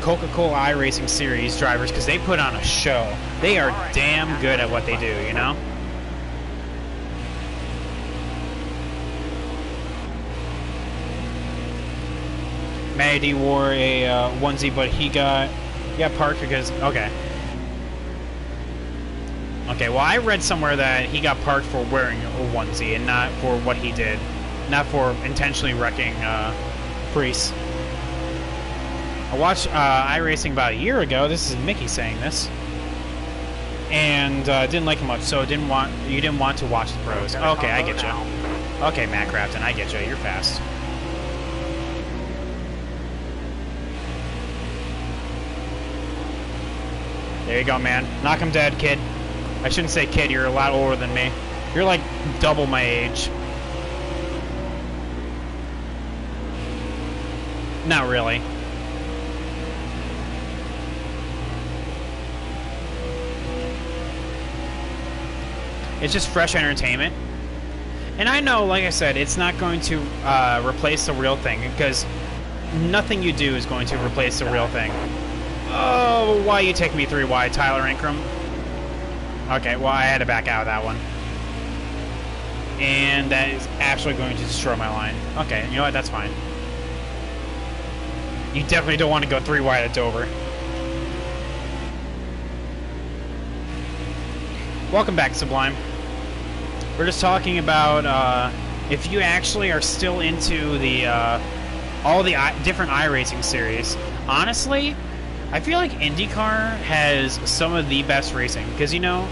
Coca-Cola iRacing Series drivers because they put on a show. They are damn good at what they do, you know? Maddie wore a onesie, but he got parked because... Okay. Okay, well, I read somewhere that he got parked for wearing a onesie and not for what he did. Not for intentionally wrecking Priest. I watched iRacing about a year ago. This is Mickey saying this. And didn't like him much, so you didn't want to watch the pros. Okay, I get you. Okay, Matt Crafton, I get you. You're fast. There you go, man. Knock him dead, kid. I shouldn't say kid, you're a lot older than me. You're like double my age. Not really. It's just fresh entertainment. And I know, like I said, it's not going to replace the real thing, because nothing you do is going to replace the real thing. Oh, why you take me 3 wide, Tyler Ingram? Okay, well, I had to back out of that one. And that is actually going to destroy my line. Okay, you know what? That's fine. You definitely don't want to go 3 wide at Dover. Welcome back, Sublime. We're just talking about if you actually are still into the all the different iRacing series. Honestly, I feel like IndyCar has some of the best racing because, you know,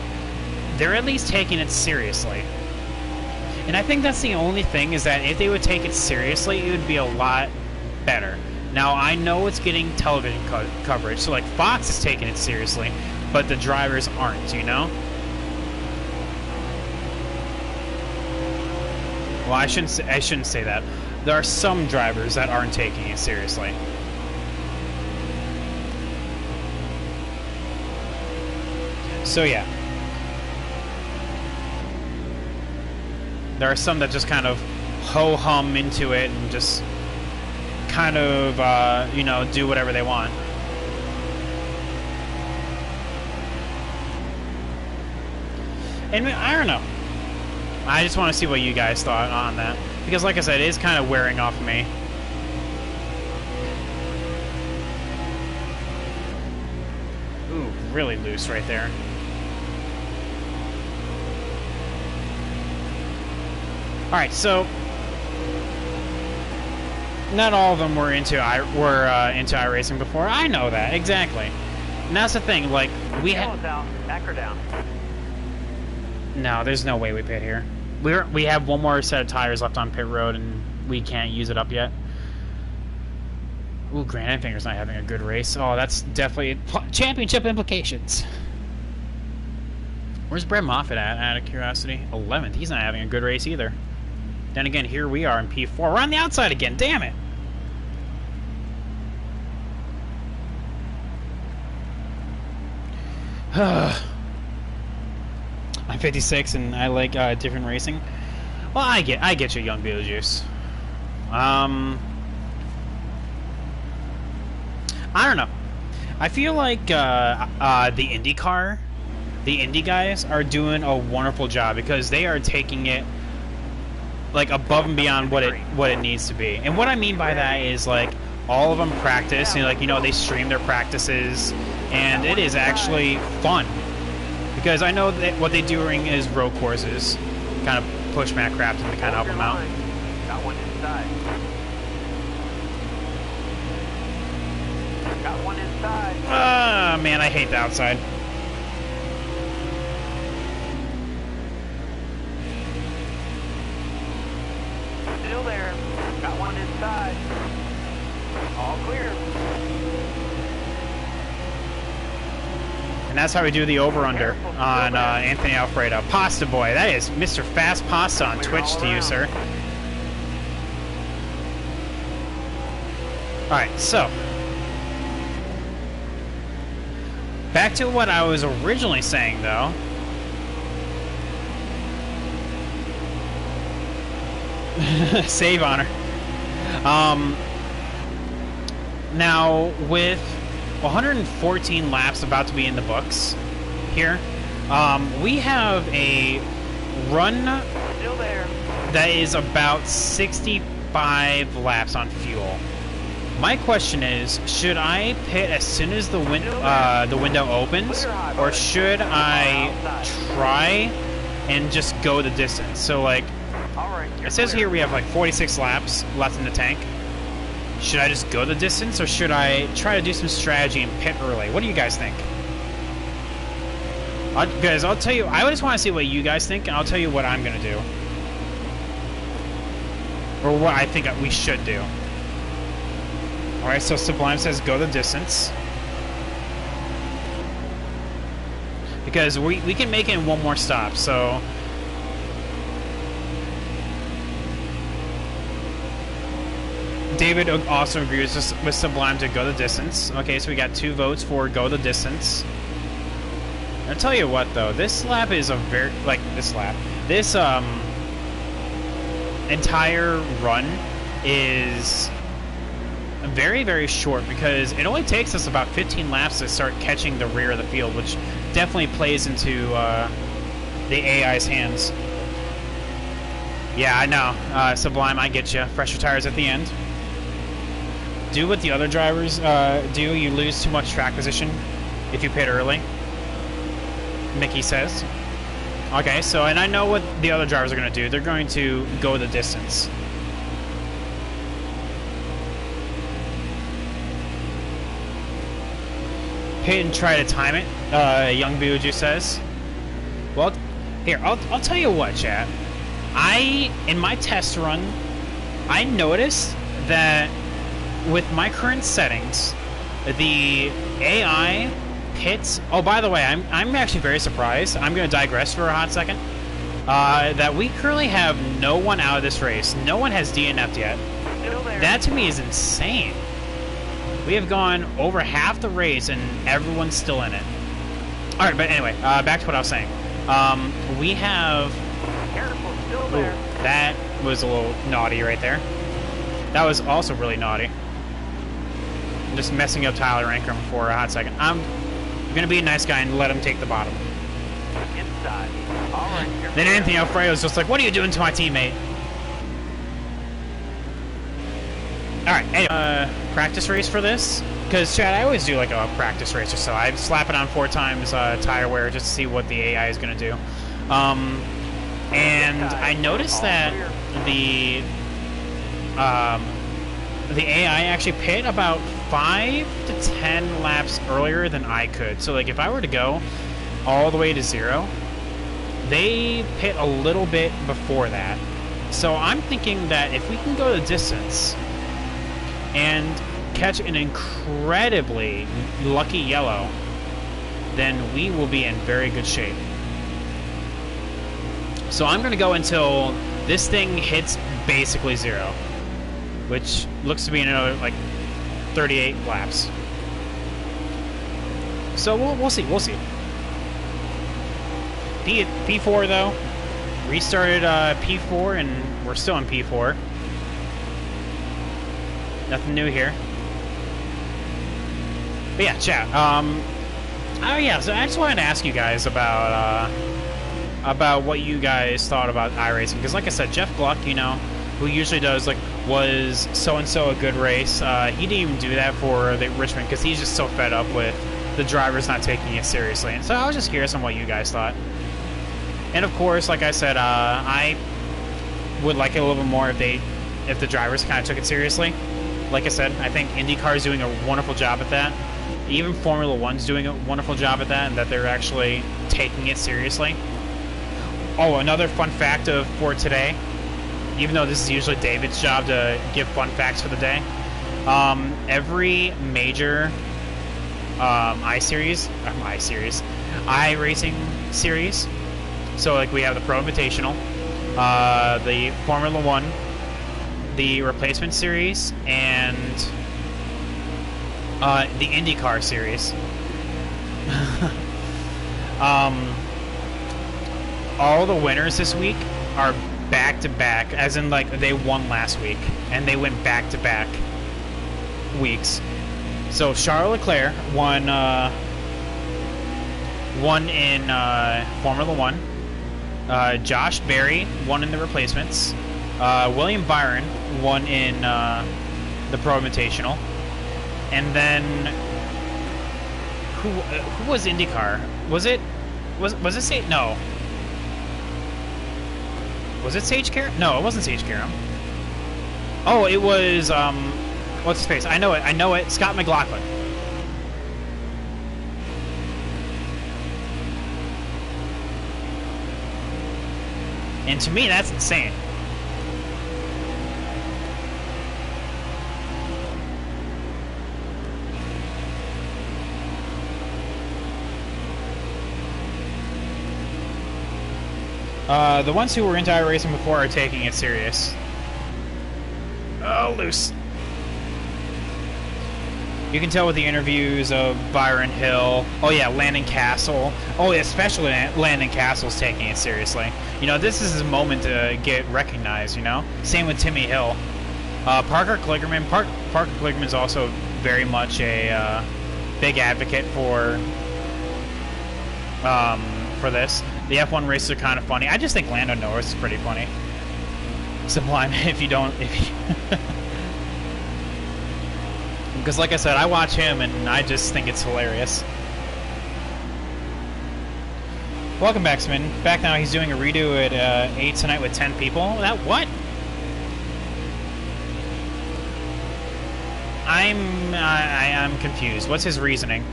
they're at least taking it seriously. And I think that's the only thing, is that if they would take it seriously, it would be a lot better. Now, I know it's getting television coverage, so like Fox is taking it seriously, but the drivers aren't, you know? Well, I shouldn't say that. There are some drivers that aren't taking it seriously. So yeah, there are some that just kind of ho-hum into it and just kind of, you know, do whatever they want. And I don't know. I just want to see what you guys thought on that, because like I said, it is kind of wearing off of me. Ooh, really loose right there. Alright, so not all of them were into iRacing before. I know that, exactly. And that's the thing, like, we have... down, back or down. No, there's no way we pit here. We have one more set of tires left on pit road, and we can't use it up yet. Ooh, Grant Enfinger's not having a good race. Oh, that's definitely championship implications. Where's Brett Moffitt at, out of curiosity? 11th. He's not having a good race either. Then again, here we are in P4. We're on the outside again. Damn it. I'm 56 and I like different racing. Well, I get you, young Beetlejuice. I don't know. I feel like the Indy guys are doing a wonderful job, because they are taking it like above and beyond what it needs to be. And what I mean by that is, like, all of them practice, and like, you know, they stream their practices, and it is actually fun. Because I know that what they're doing is road courses, kind of push Matt Crafton to kind of help him out. Got one inside. Got one inside. Ah, man, I hate the outside. Still there. Got one inside. All clear. And that's how we do the over-under on Anthony Alfredo. Pasta Boy, that is Mr. Fast Pasta on Twitch to you, sir. Alright, so. Back to what I was originally saying, though. Save honor. Now, with 114 laps about to be in the books here, we have a run Still there. that is about 65 laps on fuel. My question is, should I pit as soon as the window opens, or should I try and just go the distance? So, like, All right. it says here we have like 46 laps left in the tank. Should I just go the distance, or should I try to do some strategy and pit early? What do you guys think? Guys, I'll tell you, I just want to see what you guys think, and I'll tell you what I'm going to do. Or what I think we should do. Alright, so Sublime says go the distance. Because we can make it in one more stop, so... David also agrees with Sublime to go the distance. Okay, so we got 2 votes for go the distance. I'll tell you what, though, this lap is a very... Like, this entire run is very, very short, because it only takes us about 15 laps to start catching the rear of the field, which definitely plays into the AI's hands. Yeah, I know. Sublime, I get you. Fresher tires at the end. Do what the other drivers do. You lose too much track position if you pit early, Mickey says. Okay, so, and I know what the other drivers are going to do. They're going to go the distance. Pit and try to time it, Young Buju says. Well, here, I'll tell you what, chat. In my test run, I noticed that with my current settings, the AI pits... Oh, by the way, I'm actually very surprised. I'm going to digress for a hot second. That we currently have no one out of this race. No one has DNF'd yet. Still there. That to me is insane. We have gone over half the race and everyone's still in it. Alright, but anyway, back to what I was saying. We have... Careful. Still Ooh, there. that was a little naughty right there. That was also really naughty. I'm just messing up Tyler Ankrum for a hot second. I'm gonna be a nice guy and let him take the bottom. Inside. All right. Then Anthony Alfredo's just like, what are you doing to my teammate? Alright, anyway, practice race for this. Because, Chad, I always do like a practice race or so. I slap it on 4 times tire wear just to see what the AI is going to do. And I noticed that the AI actually pit about 5 to 10 laps earlier than I could. So, like, if I were to go all the way to 0, they pit a little bit before that. So I'm thinking that if we can go the distance and catch an incredibly lucky yellow, then we will be in very good shape. So I'm going to go until this thing hits basically 0, which looks to be another, like, 38 laps. So we'll see. P4, though. Restarted P4, and we're still in P4. Nothing new here. But yeah, chat. Oh yeah, so I just wanted to ask you guys about what you guys thought about iRacing, because like I said, Jeff Gluck, you know, who usually does like, was so-and-so a good race, he didn't even do that for the Richmond because he's just so fed up with the drivers not taking it seriously. And so I was just curious on what you guys thought. And of course, like I said, I would like it a little bit more if the drivers kind of took it seriously. Like I said, I think IndyCar is doing a wonderful job at that. Even Formula One's doing a wonderful job at that, and that they're actually taking it seriously. Oh, another fun fact for today, even though this is usually David's job to give fun facts for the day, every major iRacing series, so like we have the Pro Invitational, the Formula One, the Replacement Series, and the IndyCar Series. All the winners this week are back-to-back, as in like they won last week, and they went back-to-back weeks. So Charles Leclerc won in Formula One. Josh Berry won in the replacements. William Byron won in the Pro Invitational. And then who was IndyCar? Was it Sage? No. Was it Sage Karam? No, it wasn't Sage Karam. Oh, it was what's his face? I know it. Scott McLaughlin. And to me, that's insane. The ones who were into iRacing before are taking it serious. Oh, loose. You can tell with the interviews of Byron Hill. Oh yeah, Landon Castle. Oh yeah, especially Landon Castle's taking it seriously. You know, this is his moment to get recognized, you know? Same with Timmy Hill. Parker Kligerman. Parker Kligerman's also very much a big advocate for this. The F1 races are kind of funny. I just think Lando Norris is pretty funny. Sublime, because like I said, I watch him and I just think it's hilarious. Welcome back, Smin. Back now, he's doing a redo at 8 tonight with 10 people. That what? I'm confused. What's his reasoning?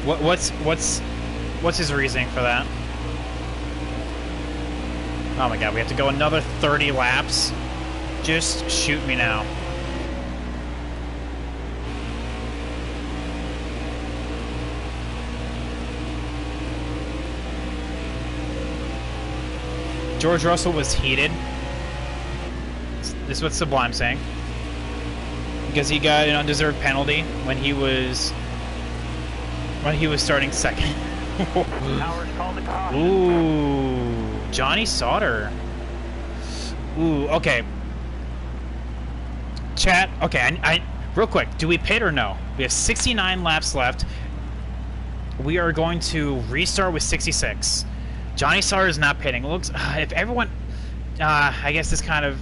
What's his reasoning for that? Oh my god, we have to go another 30 laps? Just shoot me now. George Russell was heated. This is what Sublime's saying. Because he got an undeserved penalty when he was starting second. Ooh, Johnny Sauter. Ooh, okay. Chat, okay, I real quick, do we pit or no? We have 69 laps left. We are going to restart with 66. Johnny Sauter is not pitting. It looks, if everyone, I guess this kind of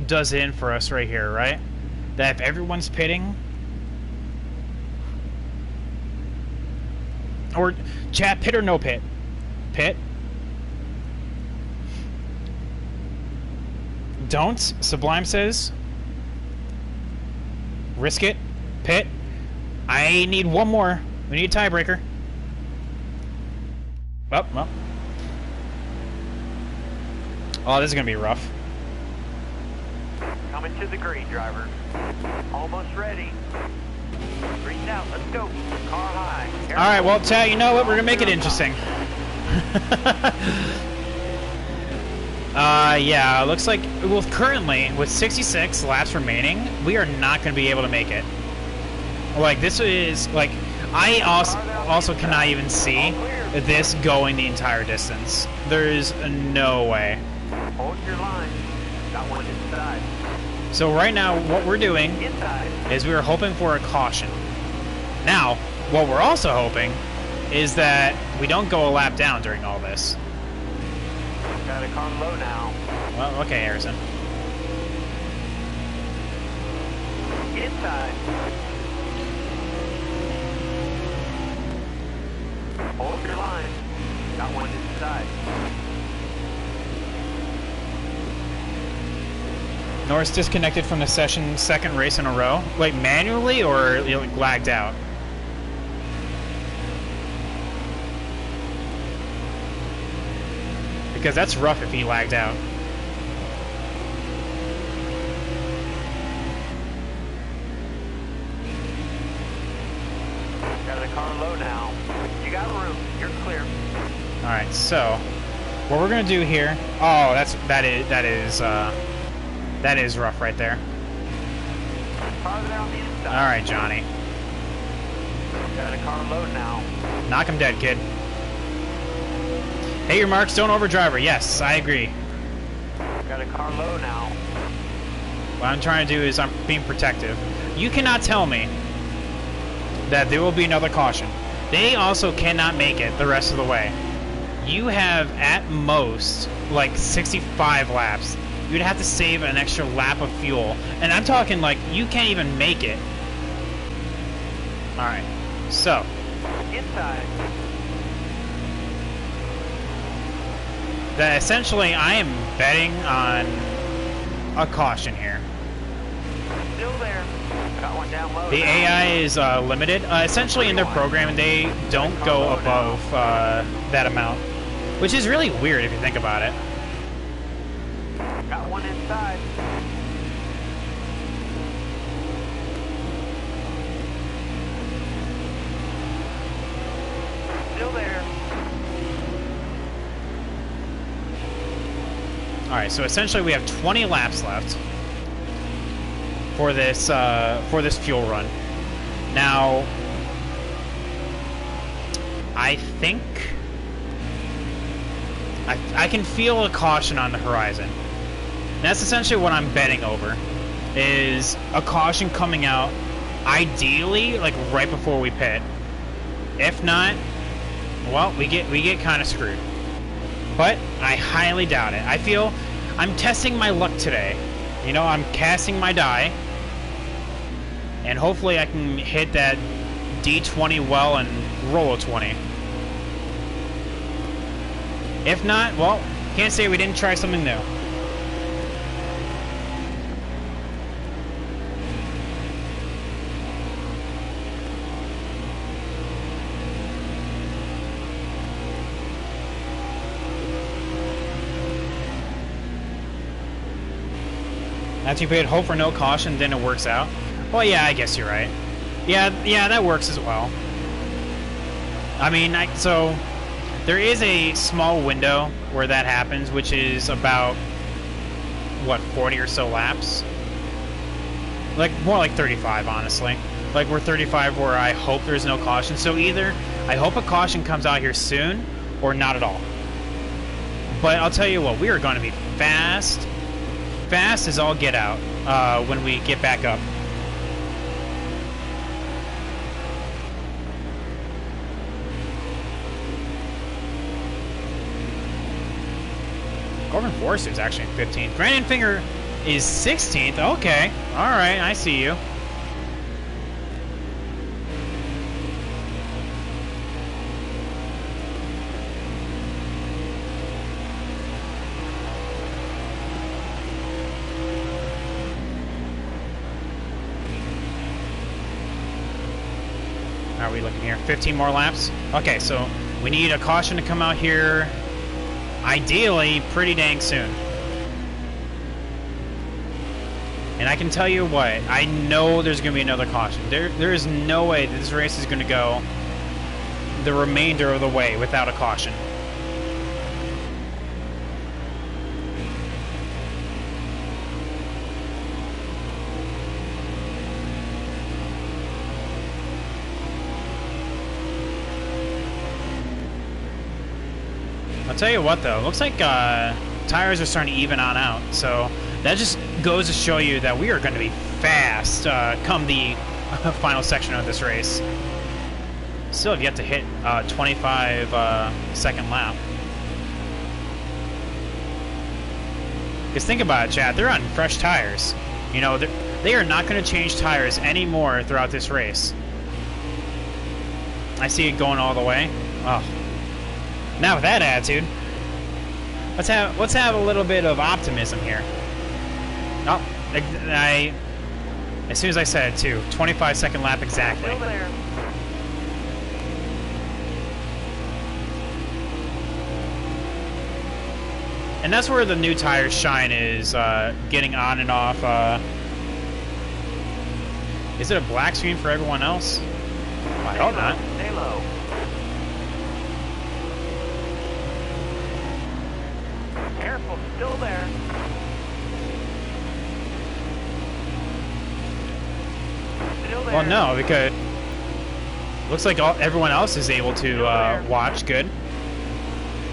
does it in for us right here, right? That if everyone's pitting, or chat, pit or no pit? Pit. Don't. Sublime says. Risk it. Pit. I need one more. We need a tiebreaker. Well. Oh, this is going to be rough. Coming to the green, driver. Almost ready. Green out. Let's go. Car high. All right, well, chat, you know what? We're going to make it interesting. Yeah, looks like, well, currently, with 66 laps remaining, we are not going to be able to make it. Like, this is, like, I also cannot even see this going the entire distance. There's no way. Hold your line. Got one inside. So right now, what we're doing is we are hoping for a caution. Now, what we're also hoping is that we don't go a lap down during all this. Got a car low now. Well, okay, Harrison. Inside. Hold your line. Got one inside. Norris disconnected from the session, second race in a row. Wait, manually or like lagged out? Because that's rough if he lagged out. Got a car low now. You got room. You're clear. All right, so what we're gonna do here? Oh, that is rough right there. Farther on the inside. All right, Johnny. Got a car low now. Knock him dead, kid. Hey, your marks, don't overdrive her. Yes, I agree. Got a car low now. What I'm trying to do is I'm being protective. You cannot tell me that there will be another caution. They also cannot make it the rest of the way. You have at most like 65 laps. You'd have to save an extra lap of fuel, and I'm talking like you can't even make it. All right, so Inside. that essentially I am betting on a caution here. Still there. Got one down low. The AI is limited. Essentially, in their programming, they don't go above that amount, which is really weird if you think about it. Got one inside. Still there. All right, so essentially we have 20 laps left for this fuel run. Now, I think I can feel a caution on the horizon. And that's essentially what I'm betting over, is a caution coming out, ideally like right before we pit. If not, well, we get kind of screwed. But I highly doubt it. I feel I'm testing my luck today. You know, I'm casting my die, and hopefully I can hit that D20 well and roll a 20. If not, well, can't say we didn't try something new. After you paid hope for no caution, then it works out. Well, yeah, I guess you're right. Yeah, that works as well. I mean, so there is a small window where that happens, which is about, what, 40 or so laps? Like, more like 35, honestly. Like, we're 35 where I hope there's no caution. So either I hope a caution comes out here soon, or not at all. But I'll tell you what, we are going to be fast as all get out when we get back up. Corbin Forrester is actually 15th. Brandon Finger is 16th. Okay, all right, I see you. How are we looking here? 15 more laps? Okay, so we need a caution to come out here, ideally, pretty dang soon. And I can tell you what, I know there's going to be another caution. There is no way that this race is going to go the remainder of the way without a caution. I'll tell you what, though. Looks like tires are starting to even on out. So that just goes to show you that we are going to be fast come the final section of this race. Still have yet to hit 25-second lap. Because think about it, Chad. They're on fresh tires. You know, they are not going to change tires anymore throughout this race. I see it going all the way. Oh. Now with that attitude, let's have a little bit of optimism here. Oh, as soon as I said it too, 25-second lap exactly. And that's where the new tires shine, is getting on and off. Is it a black screen for everyone else? I hope not. Stay low. Careful, still there. Still there. Well, no, because looks like everyone else is able to watch. Good.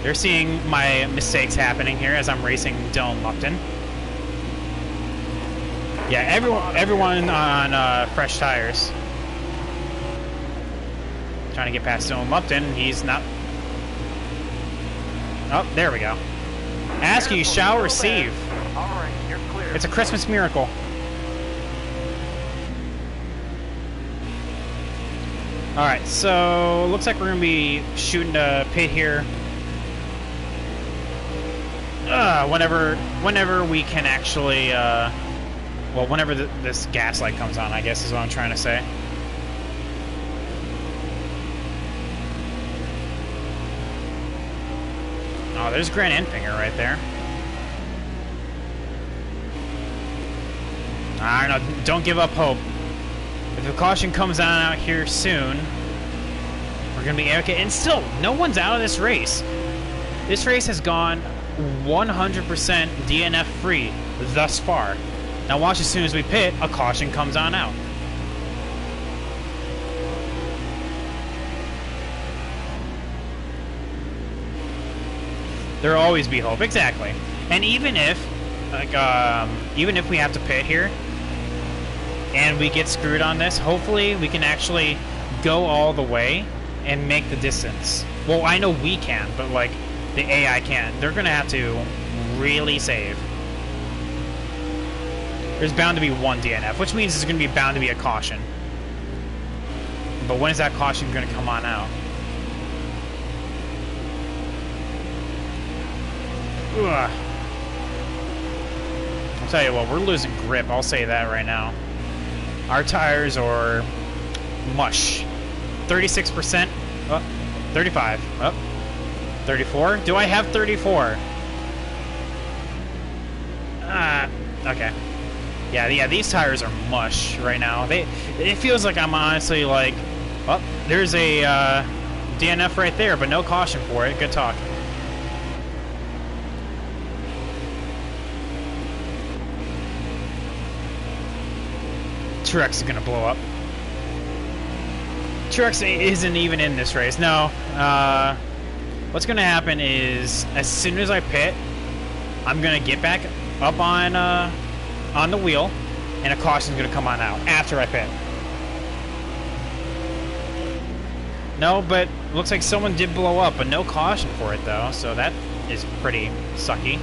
They're seeing my mistakes happening here as I'm racing Dylan Lupton. Yeah, everyone on fresh tires. Trying to get past Dylan Lupton. He's not... Oh, there we go. Ask you shall receive. All right, you're clear. It's a Christmas miracle. Alright, so looks like we're going to be shooting a pit here. Whenever we can actually, well, whenever this gas light comes on, I guess is what I'm trying to say. Oh, there's Grant Enfinger right there. I don't know, don't give up hope. If the caution comes on out here soon, we're going to be okay. And still, no one's out of this race. This race has gone 100% DNF free thus far. Now watch, as soon as we pit, a caution comes on out. There'll always be hope, exactly. And even if, like, even if we have to pit here, and we get screwed on this, hopefully we can actually go all the way and make the distance. Well, I know we can, but like the AI can't. They're gonna have to really save. There's bound to be one DNF, which means there's gonna be bound to be a caution. But when is that caution gonna come on out? Ugh. I'll tell you what, we're losing grip, I'll say that right now. Our tires are mush. 36%. Oh, 35. Oh, 34. Do I have 34? Okay. Yeah, these tires are mush right now. It feels like I'm honestly like, oh, there's a DNF right there, but no caution for it. Good talk. Truex is gonna blow up. Truex isn't even in this race. No. What's gonna happen is, as soon as I pit, I'm gonna get back up on the wheel, and a caution's gonna come on out after I pit. No, but looks like someone did blow up, but no caution for it though, so that is pretty sucky.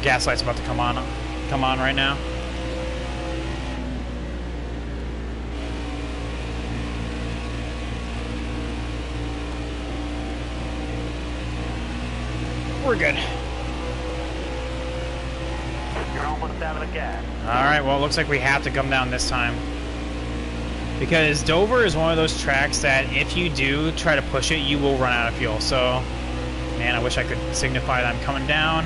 Gaslight's about to come on right now. We're good. You're almost out of the gas. Alright, well, it looks like we have to come down this time. Because Dover is one of those tracks that if you do try to push it, you will run out of fuel. So, man, I wish I could signify that I'm coming down.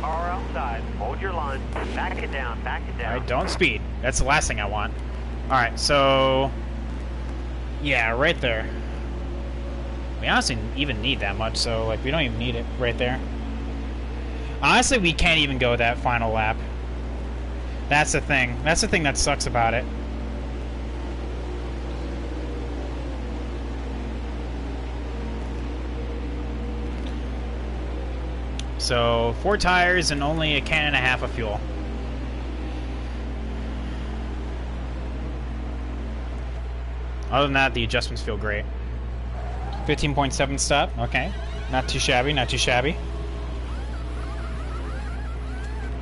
Car outside. Hold your line. Back it down. Back it down. Alright, don't speed. That's the last thing I want. Alright, so... yeah, right there. We honestly even need that much, so like we don't even need it right there. Honestly, we can't even go that final lap. That's the thing. That's the thing that sucks about it. So 4 tires and only a can and a half of fuel. Other than that, the adjustments feel great. 15.7 stop. Okay. Not too shabby, not too shabby.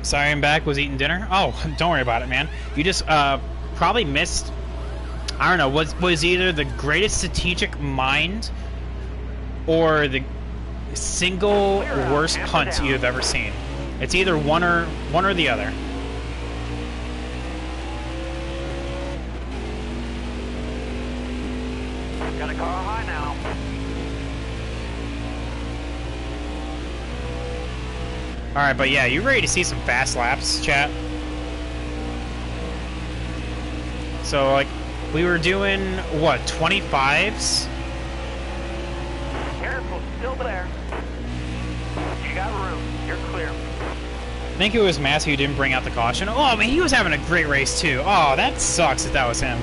Sorry I'm back. Was eating dinner. Oh, don't worry about it, man. You just probably missed... I don't know. Was either the greatest strategic mind or the single worst punt you've ever seen. It's either one or the other. Got a car high now. Alright, but yeah, you ready to see some fast laps, chat? So, like, we were doing, what, 25s? Careful, still there. You got room. You're clear. I think it was Massey who didn't bring out the caution. Oh, man, he was having a great race, too. Oh, that sucks if that was him.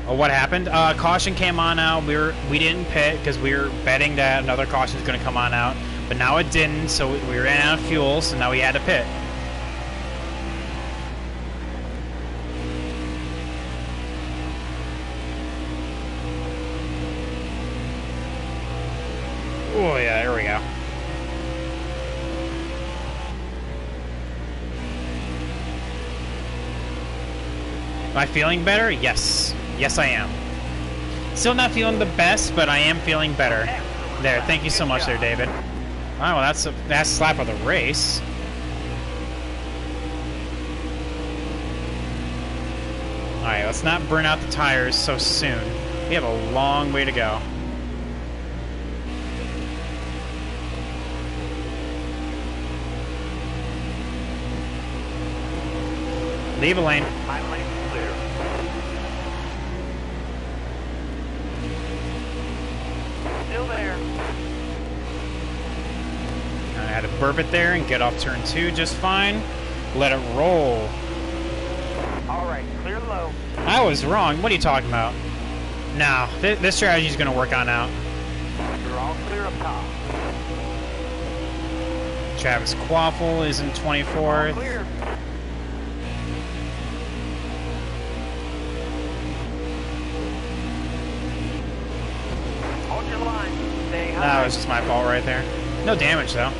Oh, what happened? Caution came on out. We didn't pit because we were betting that another caution was going to come on out, but now it didn't. So we ran out of fuel. So now we had to pit. Am I feeling better? Yes. Yes, I am. Still not feeling the best, but I am feeling better. There, thank you so much there, David. Oh, well, that's a fast slap of the race. Alright, let's not burn out the tires so soon. We have a long way to go. Leave a lane. My lane's clear. Still there. I had to burp it there and get off turn 2 just fine. Let it roll. All right, clear low. I was wrong. What are you talking about? No, this strategy is going to work on out. You're all clear up top. Travis Quaffle is in All 24th. clear. Hold your line. Stay high. That was just my fault right there. No damage, though.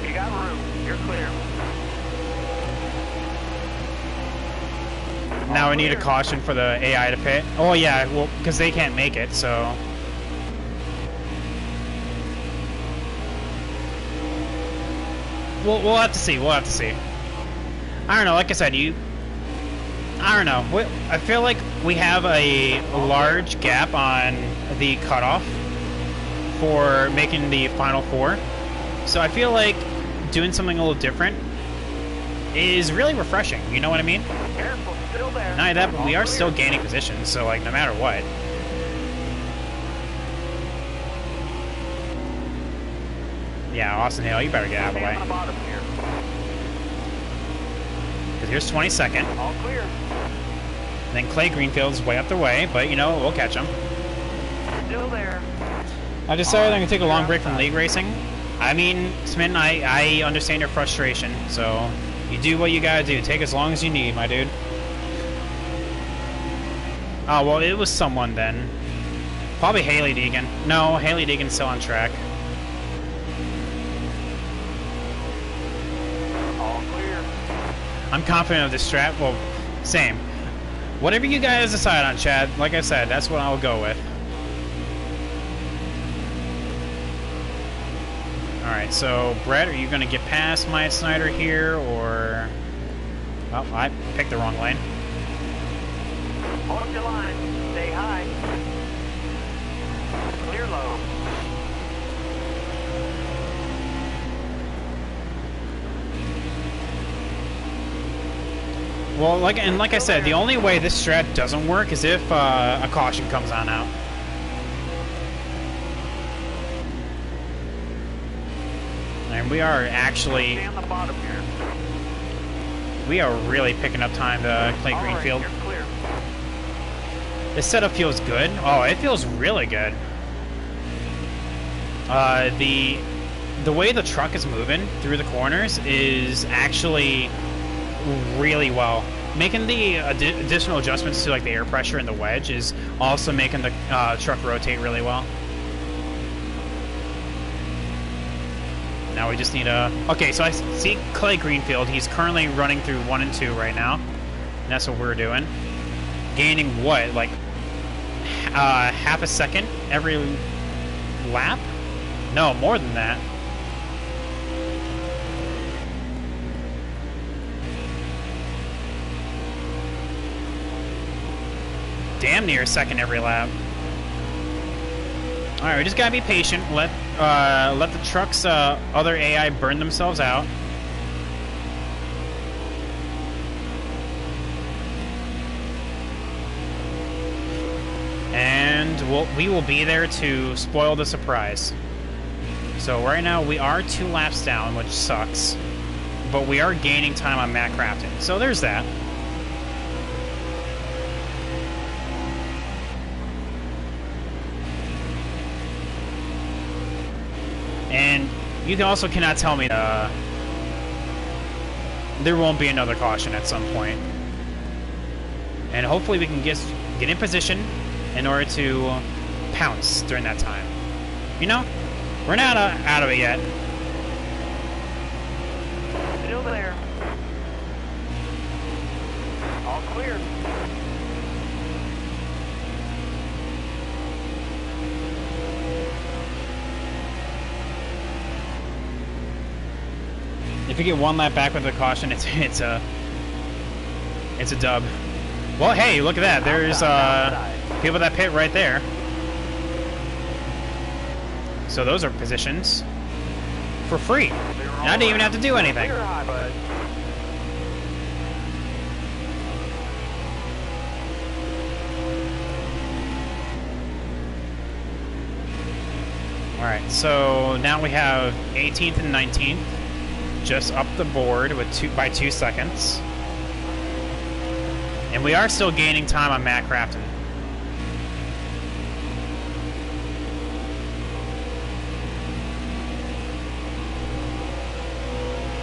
You got room. You're clear. Now All we need a clear. caution for the AI to pit. Oh, yeah, well, because they can't make it, so... We'll have to see. We'll have to see. I don't know. Like I said, I don't know. I feel like we have a large gap on the cutoff for making the Final Four. So I feel like doing something a little different is really refreshing. You know what I mean? Careful. Still there. Not only that, but we All are clear. still gaining position. So like, no matter what. Yeah, Austin Hale, you better get out of the Stay way. on the bottom here. Because here's 22nd. All clear. And then Clay Greenfield's way up the way, but you know, we'll catch him. Still there. I decided I'm going to take a long break from league racing. I mean, Smitten, I understand your frustration, so you do what you gotta do. Take as long as you need, my dude. Oh, well, it was someone then. Probably Haley Deegan. No, Haley Deegan's still on track. All clear. I'm confident of this strat. Well, same. Whatever you guys decide on, Chad, like I said, that's what I'll go with. Alright, so, Brett, are you going to get past Myatt Snyder here, or... Oh, I picked the wrong lane. Hold up your line. Stay high. Clear low. Well, like I said, the only way this strat doesn't work is if a caution comes on out. And we are actually... Stay on the bottom here. We are really picking up time to Clay All right, Greenfield. you're clear. This setup feels good. Oh, it feels really good. The way the truck is moving through the corners is actually really well. Making the additional adjustments to like the air pressure and the wedge is also making the truck rotate really well. Now we just need a... Okay, so I see Clay Greenfield. He's currently running through 1 and 2 right now. And that's what we're doing. Gaining what? Like half a second every lap? No, more than that. Damn near a second every lap. Alright, we just gotta be patient. Let the truck's other AI burn themselves out. And we will be there to spoil the surprise. So right now we are 2 laps down, which sucks. But we are gaining time on Matt Crafton. So there's that. And you also cannot tell me there won't be another caution at some point. And hopefully we can get in position in order to pounce during that time. You know, we're not out of it yet. All clear. If you get one lap back with the caution, it's a dub. Well, hey, look at that. There's people that pit right there. So those are positions for free. And I didn't even have to do anything. Clear high, bud. All right, so now we have 18th and 19th, just up the board with by 2 seconds, and we are still gaining time on Matt Crafton.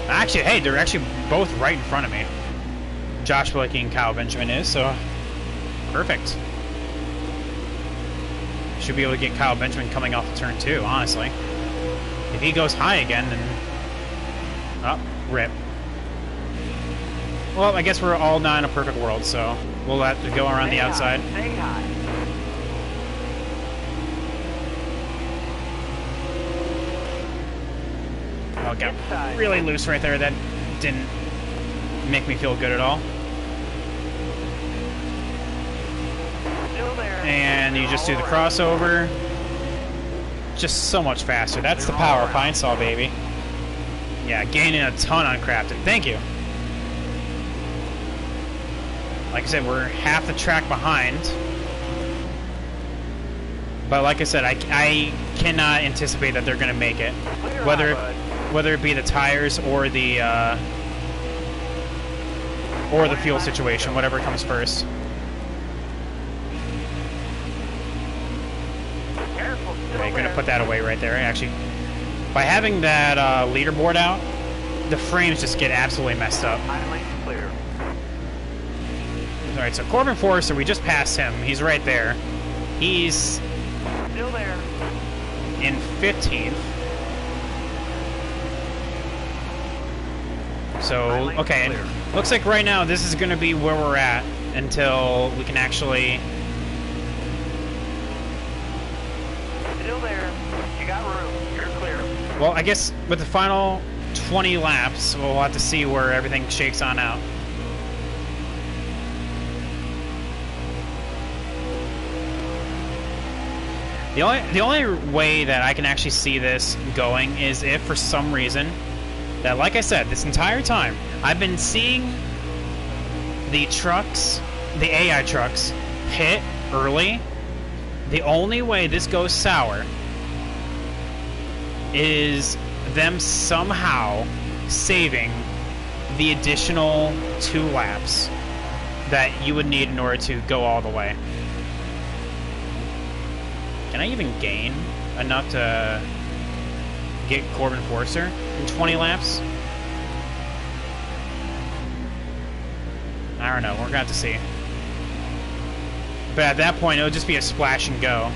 Actually, hey, they're actually both right in front of me. Josh Blakey and Kyle Benjamin is, so perfect. Should be able to get Kyle Benjamin coming off the turn 2, honestly. If he goes high again, then... Oh, rip. Well, I guess we're all not in a perfect world, so we'll have to go around the outside. Stay high. Oh, it got really loose right there. That didn't make me feel good at all. Still there. And you just do the crossover. Just so much faster. That's the power of Pine Sol, baby. Yeah, gaining a ton on Crafton. Thank you. Like I said, we're half the track behind. But like I said, I cannot anticipate that they're going to make it. Whether it be the tires or the fuel situation, whatever comes first. Careful. Still I'm going to there. put that away right there. Actually, by having that leaderboard out, the frames just get absolutely messed up. Idling clear. Alright, so Corbin Forrester, we just passed him. He's right there. He's Still there. in 15th. So, okay, and looks like right now this is going to be where we're at until we can actually... Still there. You got room. You're clear. Well, I guess with the final 20 laps, we'll have to see where everything shakes on out. The only way that I can actually see this going is if for some reason that, like I said, this entire time I've been seeing the trucks, the AI trucks, pit early. The only way this goes sour is them somehow saving the additional 2 laps that you would need in order to go all the way. Can I even gain enough to get Corbin Forrester in 20 laps? I don't know. We're going to have to see. But at that point, it'll just be a splash and go.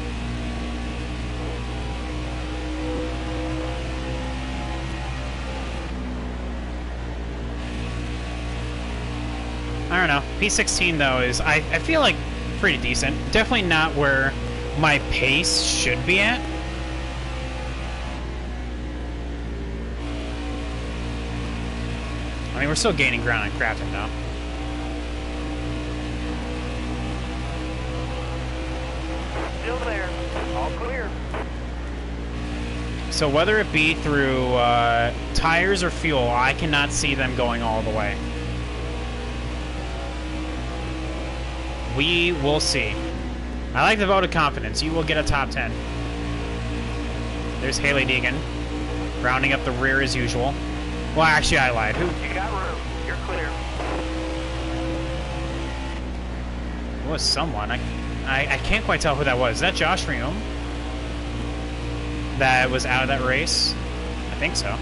I don't know. P16, though, is, I feel like, pretty decent. Definitely not where my pace should be at. I mean, we're still gaining ground on Crafton, though. Still there. All clear. So whether it be through tires or fuel, I cannot see them going all the way. We will see. I like the vote of confidence. You will get a top 10. There's Haley Deegan, rounding up the rear as usual. Well, actually, I lied. Who? You got room. You're clear. It was someone. I can't quite tell who that was. Is that Josh Reum? That was out of that race? I think so.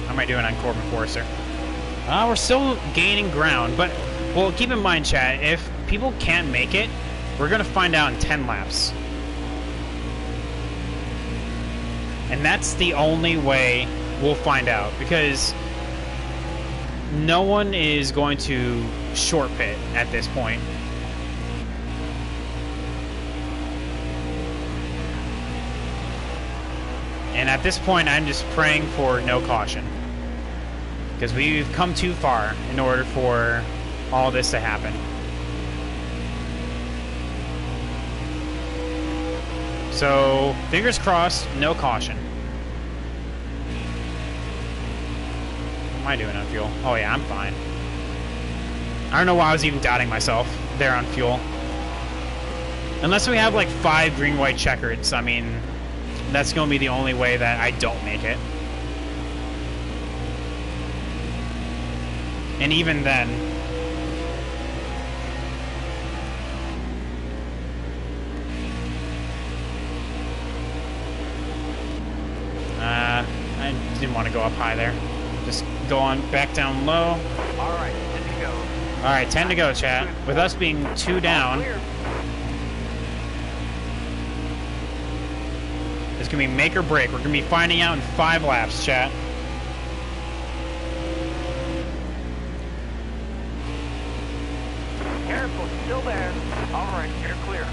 How am I doing on Corbin Forrester? We're still gaining ground, but, well, keep in mind, chat, if people can't make it, we're going to find out in 10 laps. And that's the only way we'll find out, because no one is going to short pit at this point. And at this point, I'm just praying for no caution, because we've come too far in order for all this to happen. So, fingers crossed, no caution. What am I doing on fuel? Oh yeah, I'm fine. I don't know why I was even doubting myself there on fuel. Unless we have like 5 green-white checkers, I mean, that's going to be the only way that I don't make it. And even then, I didn't want to go up high there. Just go on back down low. All right, 10 to go. All right, 10 to go, chat. With us being 2 down, Clear. it's going to be make or break. We're going to be finding out in 5 laps, chat. Careful, still there. All right, you're clear.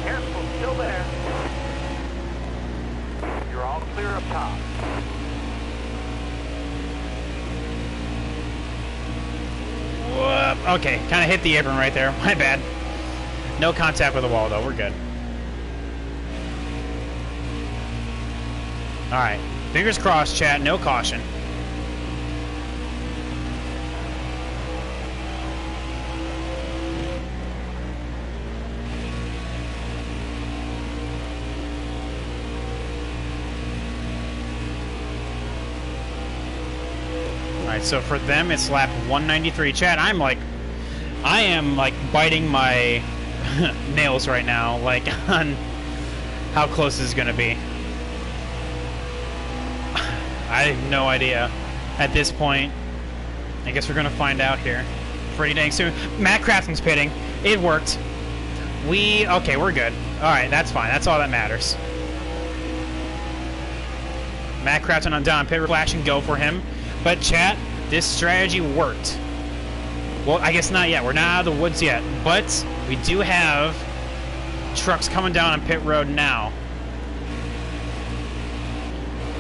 Careful, still there. You're all clear up top. Whoop. Okay, kind of hit the apron right there. My bad. No contact with the wall, though. We're good. All right. Fingers crossed, chat. No caution. Alright, so for them, it's lap 193. Chad, I am like biting my nails right now, like on how close this is going to be. I have no idea at this point. I guess we're going to find out here pretty dang soon. Matt Crafton's pitting. It worked. Okay, we're good. Alright, that's fine. That's all that matters. Matt Crafton on down pit, flash and go for him. But chat, this strategy worked. Well, I guess not yet. We're not out of the woods yet. But we do have trucks coming down on pit road now.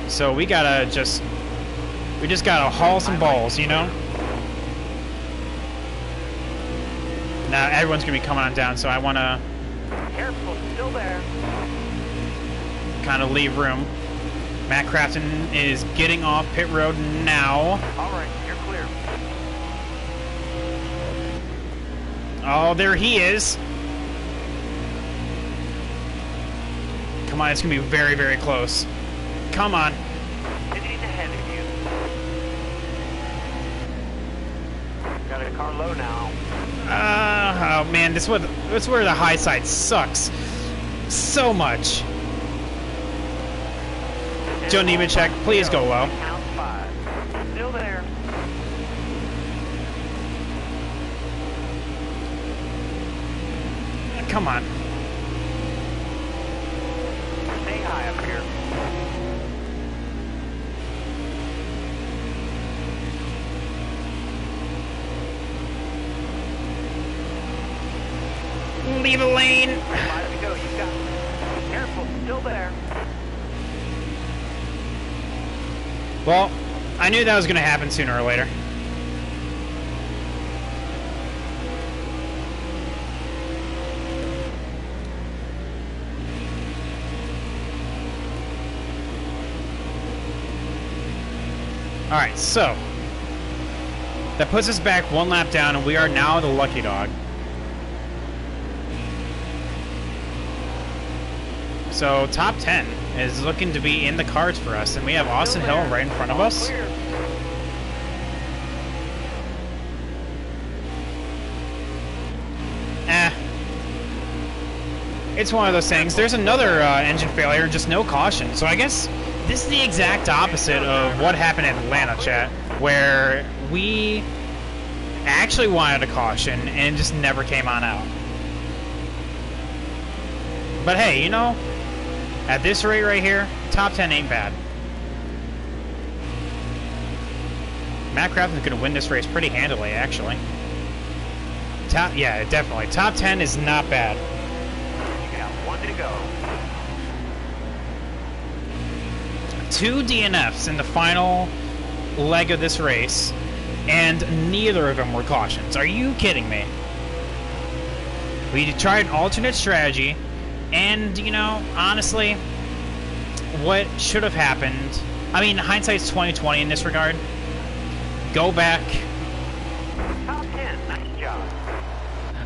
So we just gotta haul some balls, you know? Now everyone's gonna be coming on down, so I wanna Careful, still there. kind of leave room. Matt Crafton is getting off pit road now. All right, you're clear. Oh, there he is. Come on, it's going to be very, very close. Come on. Pitting ahead of you. Got a car low now. Oh man, this is where the high side sucks so much. Joe Nemechek, please go low. Count 5. Still there. Come on. Stay high up here. Leave a lane. 5 to go. You got it. Careful, still there. Well, I knew that was going to happen sooner or later. Alright, so that puts us back 1 lap down, and we are now the lucky dog. So top 10 is looking to be in the cards for us, and we have Austin Hill right in front of us. Clear. It's one of those things. There's another engine failure, just no caution. So I guess this is the exact opposite of what happened in Atlanta, chat, where we actually wanted a caution and it just never came on out. But hey, you know, at this rate right here, top 10 ain't bad. Matt Crafton's going to win this race pretty handily, actually. Yeah, definitely. Top 10 is not bad. You got one to go. 2 DNFs in the final leg of this race, and neither of them were cautions. Are you kidding me? We tried an alternate strategy, and, you know, honestly, what should have happened... I mean, hindsight's 20/20 in this regard. Go back. Top 10, nice job.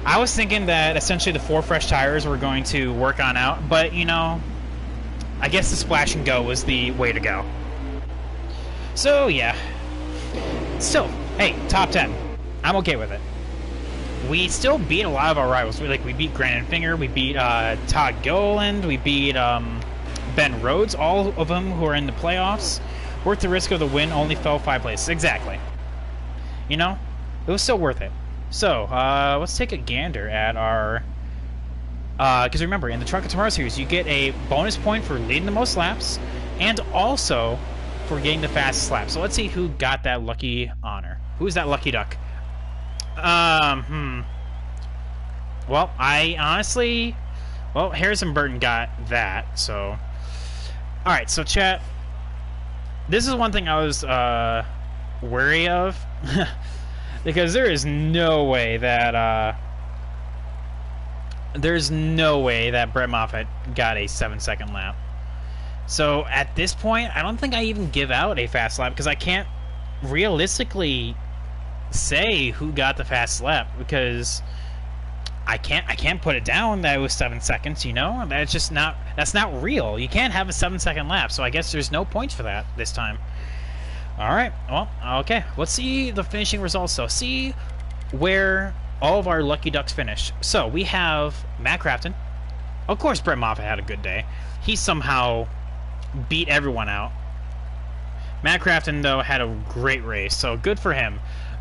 I was thinking that essentially the 4 fresh tires were going to work on out, but, you know, I guess the splash and go was the way to go. So, yeah. Still, hey, top 10. I'm okay with it. We still beat a lot of our rivals. We beat Grant Finger, we beat Todd Gilliland, we beat Ben Rhodes, all of them who are in the playoffs. Worth the risk of the win, only fell 5 places. Exactly. You know, it was still worth it. So, let's take a gander at our... Because remember, in the Truck of Tomorrow series, you get a bonus point for leading the most laps, and also for getting the fastest lap. So let's see who got that lucky honor. Who's that lucky duck? Well, I honestly... Well, Harrison Burton got that, so... Alright, so chat... This is one thing I was, wary of. Because there is no way that, there's no way that Brett Moffitt got a 7-second lap. So, at this point, I don't think I even give out a fast lap, because I can't realistically say who got the fast lap, because I can't put it down that it was 7 seconds, you know? That's just not, that's not real. You can't have a 7-second lap, so I guess there's no points for that this time. Alright, well, okay. Let's see the finishing results, though. See where all of our lucky ducks finished. So, we have Matt Crafton. Of course, Brett Moffitt had a good day. He somehow beat everyone out. Matt Crafton, though, had a great race, so good for him.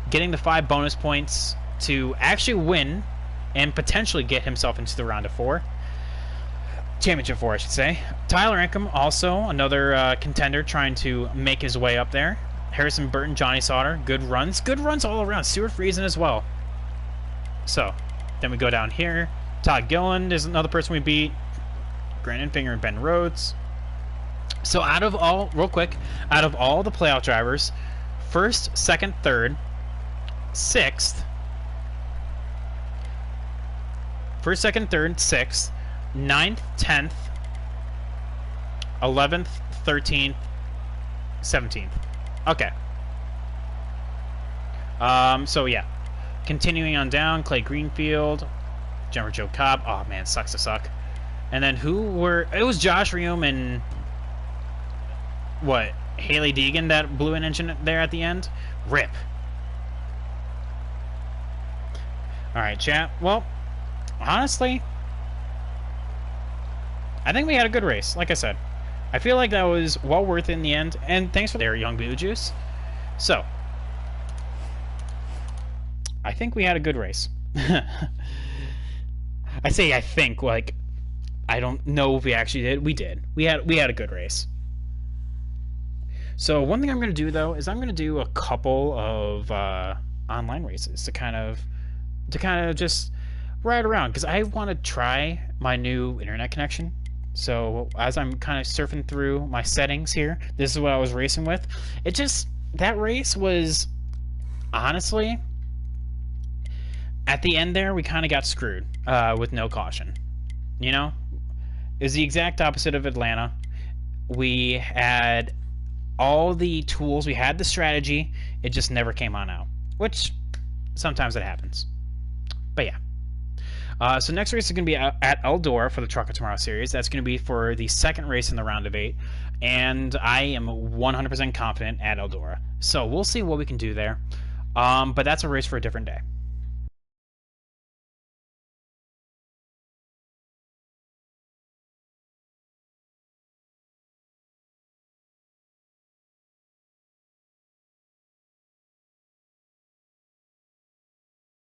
Getting the 5 bonus points to actually win and potentially get himself into the round of 4. Championship 4, I should say. Tyler Inkham, also another contender trying to make his way up there. Harrison Burton, Johnny Sauter, good runs. Good runs all around. Stuart Friesen as well. So, then we go down here. Todd Gilliland is another person we beat. Grant Finger and Ben Rhodes. So out of all, real quick, out of all the playoff drivers, 1st, 2nd, 3rd, 6th, 1st, 2nd, 3rd, 6th, 9th, 10th, 11th, 13th, 17th. Okay. So yeah. Continuing on down, Clay Greenfield, Jennifer Joe Cobb. Oh man, sucks to suck. And then who were... It was Josh Reum and... What? Haley Deegan that blew an engine there at the end? RIP. Alright, chat. Well, honestly... I think we had a good race, like I said. I feel like that was well worth it in the end. And thanks for their Young Boo Juice. So... I think we had a good race. I say I think, like, I don't know if we actually did. We did. We had a good race. So one thing I'm going to do, though, is I'm going to do a couple of online races to kind of just ride around, because I want to try my new internet connection. So as I'm kind of surfing through my settings here, this is what I was racing with. It just, that race was, honestly... At the end there, we kind of got screwed with no caution. You know? It was the exact opposite of Atlanta. We had all the tools. We had the strategy. It just never came on out. Which, sometimes it happens. But yeah. So next race is going to be at Eldora for the Truck of Tomorrow series. That's going to be for the 2nd race in the round of 8. And I am 100% confident at Eldora. So we'll see what we can do there. But that's a race for a different day.